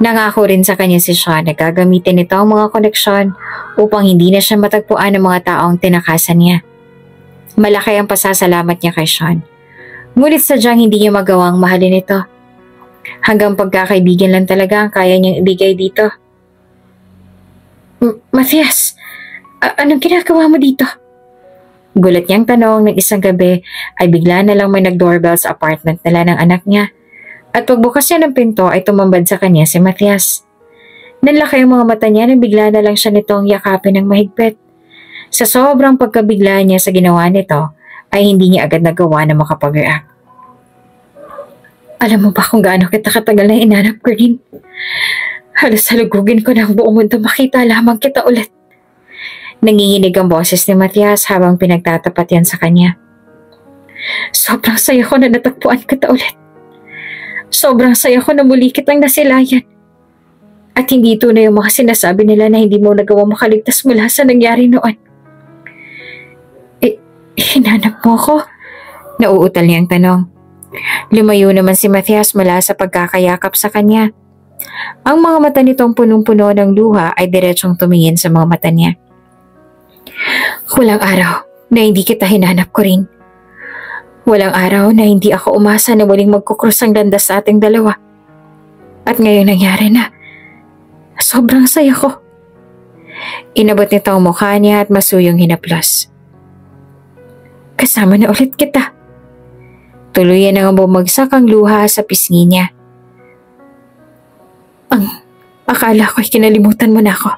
Nangako rin sa kanya si Sean na gagamitin nito ang mga koneksyon upang hindi na siya matagpuan ng mga taong tinakasan niya. Malaki ang pasasalamat niya kay Sean. Ngunit sadyang hindi niya magawang mahalin ito. Hanggang pagkakaibigan lang talaga ang kaya niyang ibigay dito. Matthias, anong ginagawa mo dito? Gulat niyang tanong ng isang gabi ay bigla na lang may nag-doorbell sa apartment nila ng anak niya. At pagbukas niya ng pinto ay tumambad sa kanya si Matthias. Nanlaki ang mga mata niya nang bigla na lang siya nitong yakapin ng mahigpit. Sa sobrang pagkabigla niya sa ginawa nito ay hindi niya agad nagawa na makapag-react. Alam mo ba kung gaano kita katagal na inanap, Corinne? Halos halugugin ko na ang buong mundo makita lamang kita ulit. Nanginginig ang boses ni Matthias habang pinagtatapat yan sa kanya. Sobrang saya ko na natagpuan kita ulit. Sobrang saya ko na muli kitang nasilayan. At hindi tunay yung mga sinasabi nila na hindi mo nagawa makaligtas mula sa nangyari noon. Hinanap mo ko? Nauutal niyang tanong. Lumayo naman si Matthias mula sa pagkakayakap sa kanya. Ang mga mata nitong punong-puno ng luha ay diretsong tumingin sa mga mata niya. Walang araw na hindi kita hinanap, Corinne. Walang araw na hindi ako umasa na muling magkukrus ang landas sa ating dalawa. At ngayon nangyari na. Sobrang saya ko. Inabot nito ang mukha niya at masuyong hinaplos. Kasama na ulit kita. Tuluyan ang bumagsak ang luha sa pisngi niya. Akala ko'y kinalimutan mo na ako.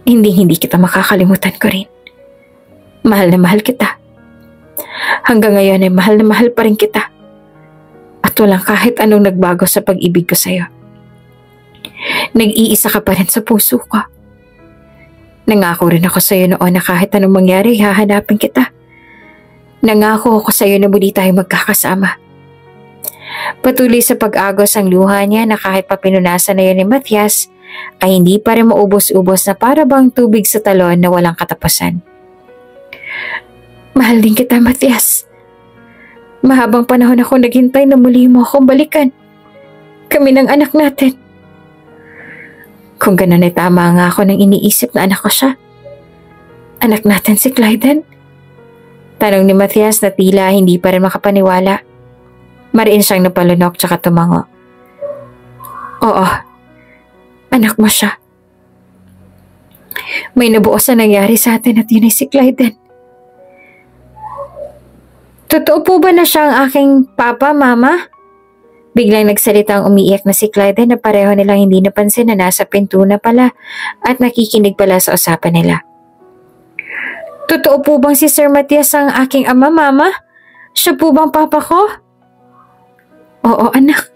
Hindi kita makakalimutan ko rin. Mahal na mahal kita. Hanggang ngayon ay mahal na mahal pa rin kita. At walang kahit anong nagbago sa pag-ibig ko sa'yo. Nag-iisa ka pa rin sa puso ko. Nangako rin ako sa'yo noon na kahit anong mangyari, hahanapin kita. Nangako ako sa'yo na muli tayo magkakasama. Patuloy sa pag-agos ang luha niya na kahit pa pinunasan na yun ni Matthias, ay hindi pa rin maubos-ubos na para bang tubig sa talon na walang katapusan. Mahal din kita, Matthias. Mahabang panahon ako naghintay na muli mo akong balikan. Kami ng anak natin. Kung ganun ay tama nga ako nang iniisip na anak ko siya. Anak natin si Clyden? Tanong ni Matthias na tila hindi pa rin makapaniwala. Mariin siyang napalunok tsaka tumango. Oo, anak mo siya. May nabuo sa nangyari sa atin at yun ay si Clyden. Totoo po ba na siya ang aking papa, mama? Biglang nagsalita ang umiiyak na si Clyde na pareho nilang hindi napansin na nasa pinto na pala at nakikinig pala sa usapan nila. Totoo po bang si Sir Matias ang aking ama, Mama? Siya po bang papa ko? Oo anak,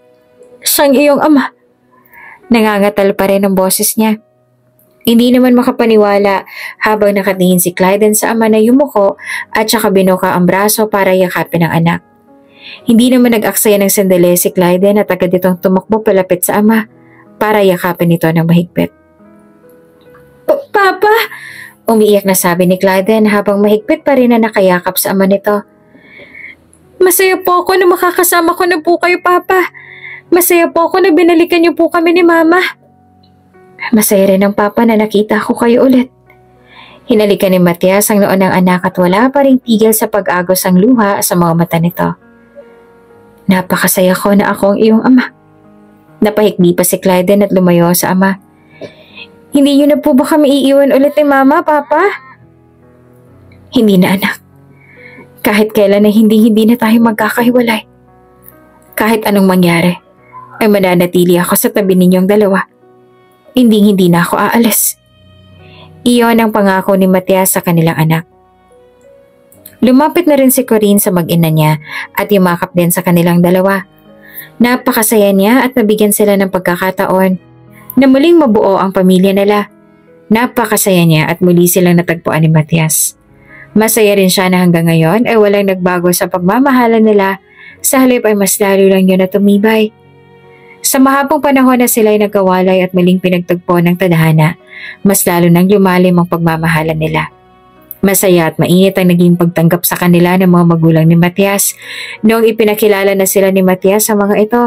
siyang iyong ama. Nangangatal pa rin ang boses niya. Hindi naman makapaniwala habang nakatingin si Clyde sa ama na yumuko at saka binuka ang braso para yakapin ang anak. Hindi naman nag-aksaya ng sandali si Clyde at agad itong tumakbo palapit sa ama para yakapin ito ng mahigpit. Papa! Umiiyak na sabi ni Clyde habang mahigpit pa rin na nakayakap sa ama nito. Masaya po ako na makakasama ko na po kayo, Papa. Masaya po ako na binalikan niyo po kami ni Mama. Masaya rin ang Papa na nakita ko kayo ulit. Hinalikan ni Matias ang noon ng anak at wala pa ring tigil sa pag-agos ang luha sa mga mata nito. Napakasaya ko na ako ang iyong ama. Napahikbi pa si Clyde at lumayo sa ama. Hindi niyo na po ba kami iiwan ulit ni Mama, Papa? Hindi na anak. Kahit kailan na hindi na tayo magkakahiwalay. Kahit anong mangyari, ay mananatili ako sa tabi ninyong dalawa. Hindi na ako aalis. Iyon ang pangako ni Matias sa kanilang anak. Lumapit na rin si Corinne sa mag-ina niya at yumakap din sa kanilang dalawa. Napakasaya niya at nabigyan sila ng pagkakataon na muling mabuo ang pamilya nila. Napakasaya niya at muli silang natagpuan ni Matias. Masaya rin siya na hanggang ngayon ay walang nagbago sa pagmamahalan nila, sa halip ay mas lalo lang yun na tumibay. Sa mahabang panahon na sila ay nagkawalay at muling pinagtagpo ng tadhana, mas lalo nang lumalim ang pagmamahalan nila. Masaya at mainit ang naging pagtanggap sa kanila ng mga magulang ni Matias noong ipinakilala na sila ni Matias sa mga ito.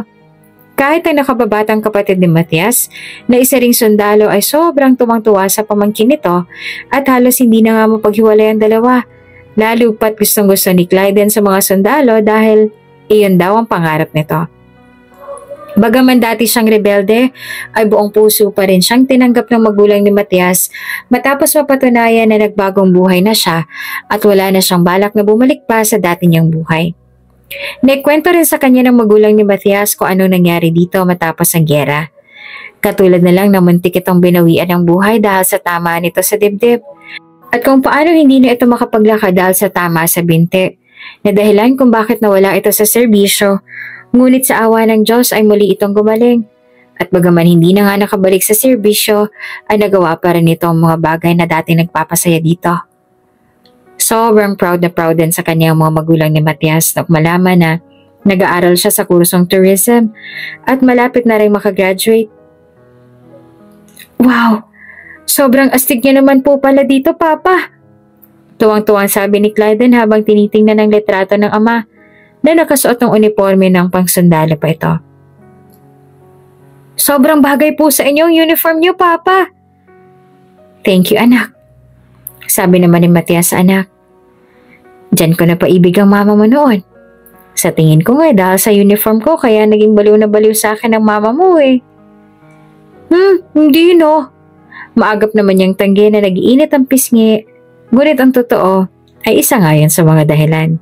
Kahit ang nakababatang kapatid ni Matias na isa ring sundalo ay sobrang tumang-tuwa sa pamangkin nito at halos hindi na nga mapaghiwalay ang dalawa. Lalo pat gustong-gusto ni Clyde sa mga sundalo dahil iyon daw ang pangarap nito. Bagaman dati siyang rebelde, ay buong puso pa rin siyang tinanggap ng magulang ni Matias matapos mapatunayan na nagbagong buhay na siya at wala na siyang balak na bumalik pa sa dati niyang buhay. Naikwento rin sa kanya ng magulang ni Matias kung ano nangyari dito matapos ang gyera. Katulad na lang na muntik itong binawian ng buhay dahil sa tama nito sa dibdib at kung paano hindi na ito makapaglakad dahil sa tama sa binti, na dahilan kung bakit nawala ito sa serbisyo. Ngunit sa awa ng Diyos ay muli itong gumaling. At bagaman hindi na nga nakabalik sa serbisyo, ay nagawa pa rin ito ang mga bagay na dati nagpapasaya dito. Sobrang proud din sa kanya ang mga magulang ni Matias na malaman na nag-aaral siya sa kursong tourism at malapit na rin makagraduate. Wow! Sobrang astig niya naman po pala dito, Papa! Tuwang-tuwang sabi ni Clyde habang tinitingnan ang litrato ng ama na nakasuot ng uniforme ng pangsundalo pa ito. Sobrang bagay po sa inyo ang uniform niyo, Papa. Thank you, anak. Sabi naman ni Matias sa anak. Diyan ko na paibig ang mama mo noon. Sa tingin ko nga dahil sa uniform ko kaya naging baliw na baliw sa akin ang mama mo eh. Hindi no. Maagap naman niyang tanggi na nag-iinit ang pisngi. Ngunit ang totoo ay isa nga yan sa mga dahilan.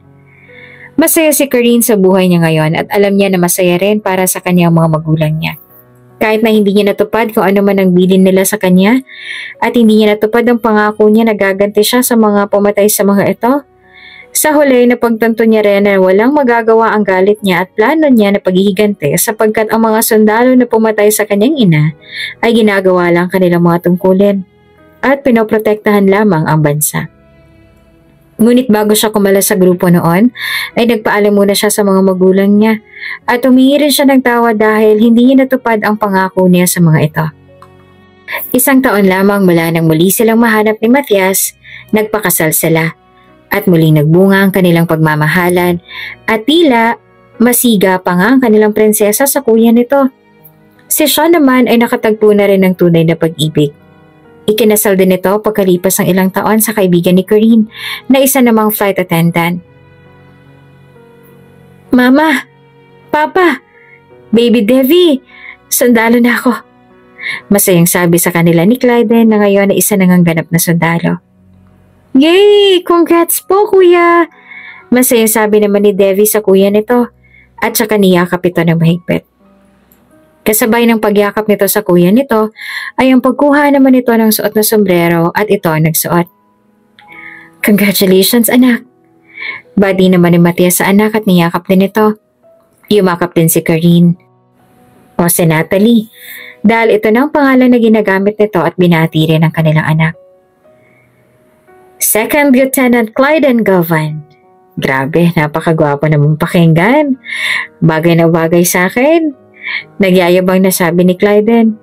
Masaya si Corinne sa buhay niya ngayon at alam niya na masaya rin para sa kanyang mga magulang niya. Kahit na hindi niya natupad kung ano man ang bilin nila sa kanya at hindi niya natupad ang pangako niya na gaganti siya sa mga pumatay sa mga ito, sa huli napagtanto niya rin na walang magagawa ang galit niya at plano niya na paghihiganti sapagkat ang mga sundalo na pumatay sa kanyang ina ay ginagawa lang kanilang mga tungkulin at pinoprotektahan lamang ang bansa. Ngunit bago siya kumala sa grupo noon, ay nagpaalam muna siya sa mga magulang niya at humingi rin siya ng tawa dahil hindi niya natupad ang pangako niya sa mga ito. Isang taon lamang mula nang muli silang mahanap ni Matias, nagpakasal sila at muling nagbunga ang kanilang pagmamahalan at tila masiga pa nga ang kanilang prinsesa sa kuya nito. Si Sean naman ay nakatagpo na rin ng tunay na pag-ibig. Ikinasal din ito pagkalipas ng ilang taon sa kaibigan ni Corinne na isa namang flight attendant. Mama! Papa! Baby Devi! Sundalo na ako! Masayang sabi sa kanila ni Clyde na ngayon ay isa nang ganap na sundalo. Yay! Congrats po, kuya! Masayang sabi naman ni Devi sa kuya nito. at saka niyakap ito ng mahigpit. Kasabay ng pagyakap nito sa kuya nito ay ang pagkuha naman ito ng suot na sombrero at ito ang nagsuot. Congratulations anak! Badi naman ni Matias sa anak at niyakap din ito. Yumakap din si Corinne. O si Natalie, dahil ito na ang pangalan na ginagamit nito at binati rin ng kanilang anak. Second Lieutenant Clyden Govan. Grabe, napakagwapo naman pakinggan. Bagay na bagay sa akin. Nagyayabang na sabi ni Clyden.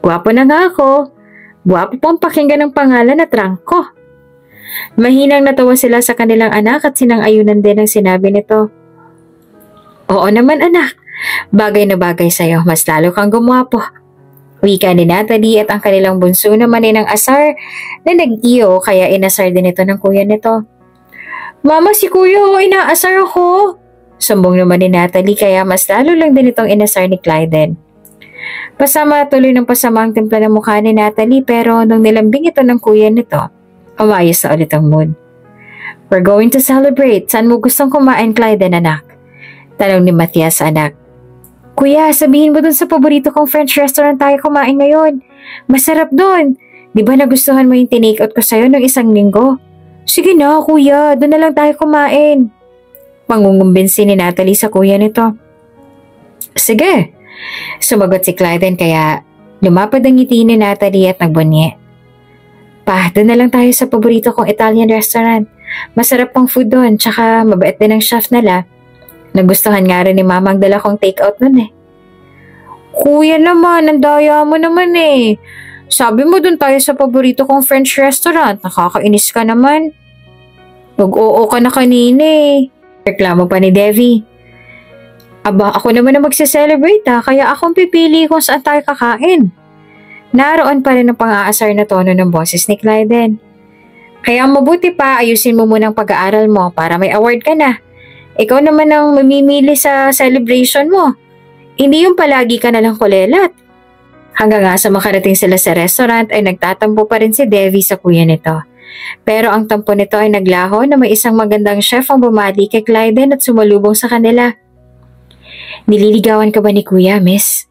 Gwapo na nga ako. Gwapo pang pakinggan ng pangalan at rangko. Mahinang natawa sila sa kanilang anak at sinang-ayunan din ang sinabi nito. Oo naman anak. Bagay na bagay sa'yo, mas lalo kang gumwapo. Wika ni Natalie at ang kanilang bunso naman ay ng asar na nag-iyo kaya inasar din ito ng kuya nito. Mama, si kuya, inaasar ako. Sumbong naman ni Natalie kaya mas lalo lang din itong inasar ni Clyden. Pasama tuloy ng pasama ang timpla ng mukha ni Natalie pero nung nilambing ito ng kuya nito, umayos na ulit ang mood. We're going to celebrate. Saan mo gustong kumain, Clyden, anak? Tanong ni Matias sa anak. Kuya, sabihin mo dun sa paborito kong French restaurant tayo kumain ngayon. Masarap dun. Di ba nagustuhan mo yung tinake out ko sa'yo ng isang linggo? Sige na, kuya. Dun na lang tayo kumain. Mangungumbinsi ni Natalie sa kuya nito. Sige. Sumagot si Clyden kaya lumapad ang ngiti ni Natalie at nagbunye. Pa, dun na lang tayo sa paborito kong Italian restaurant. Masarap pang food doon, tsaka mabait din ang chef nila. Nagustuhan nga rin ni Mama ang dala kong take-out nun eh. Kuya naman, ang daya mo naman eh. Sabi mo dun tayo sa paborito kong French restaurant. Nakakainis ka naman. Nag-oo ka na kanina eh. Reklamo pa ni Devi. Aba, ako naman na magse-celebrate kaya akong pipili kung saan tayo kakain. Naroon pa rin ang pang-aasar na tono ng boses ni Clyden. Kaya mabuti pa ayusin mo muna ang pag-aaral mo para may award ka na. Ikaw naman ang mamimili sa celebration mo. Hindi yung palagi ka nalang kulelat. Hanggang nga sa makarating sila sa restaurant ay nagtatampo pa rin si Devi sa kuya nito. Pero ang tampo nito ay naglaho na may isang magandang chef ang bumati kay Clyden at sumalubong sa kanila. Nililigawan ka ba ni kuya, miss?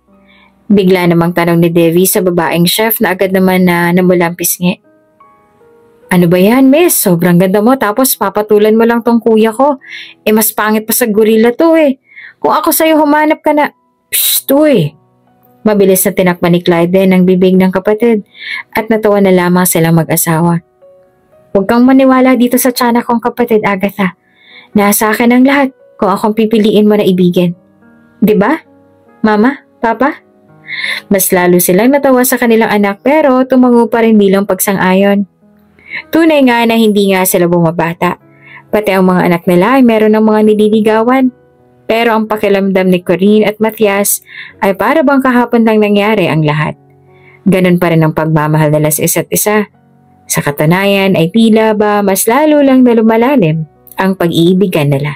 Bigla namang tanong ni Devi sa babaeng chef na agad naman na namulang pisngi. Ano ba yan, miss? Sobrang ganda mo tapos papatulan mo lang tong kuya ko. Mas pangit pa sa gorilla to eh. Kung ako sa'yo humanap ka na... Psst, uy! Mabilis na tinakpan ni Clyden ang bibig ng kapatid at natawa na lamang silang mag-asawa. Huwag kang maniwala dito sa tiyanak kong kapatid, Agatha. Nasa akin ang lahat kung akong pipiliin mo na ibigin. Diba? Mama? Papa? Mas lalo silang natawa sa kanilang anak pero tumango pa rin bilang pagsang-ayon. Tunay nga na hindi nga sila bumabata. Pati ang mga anak nila ay meron ng mga nililigawan. Pero ang pakiramdam ni Corinne at Matias ay para bang kahapon lang nangyari ang lahat. Ganon pa rin ang pagmamahal nila sa isa't isa. Sa katunayan ay tila ba mas lalo lang na lumalalim ang pag-iibigan nila.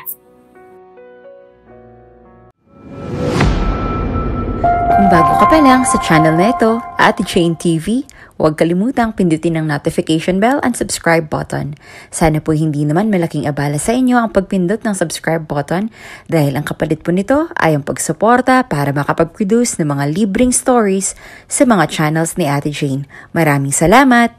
Kung bago ka pa lang sa channel na ito, Ate Jane TV, huwag kalimutang pindutin ang notification bell and subscribe button. Sana po hindi naman malaking abala sa inyo ang pagpindot ng subscribe button dahil ang kapalit po nito ay ang pagsuporta para makapag-produce ng mga libreng stories sa mga channels ni Ate Jane. Maraming salamat!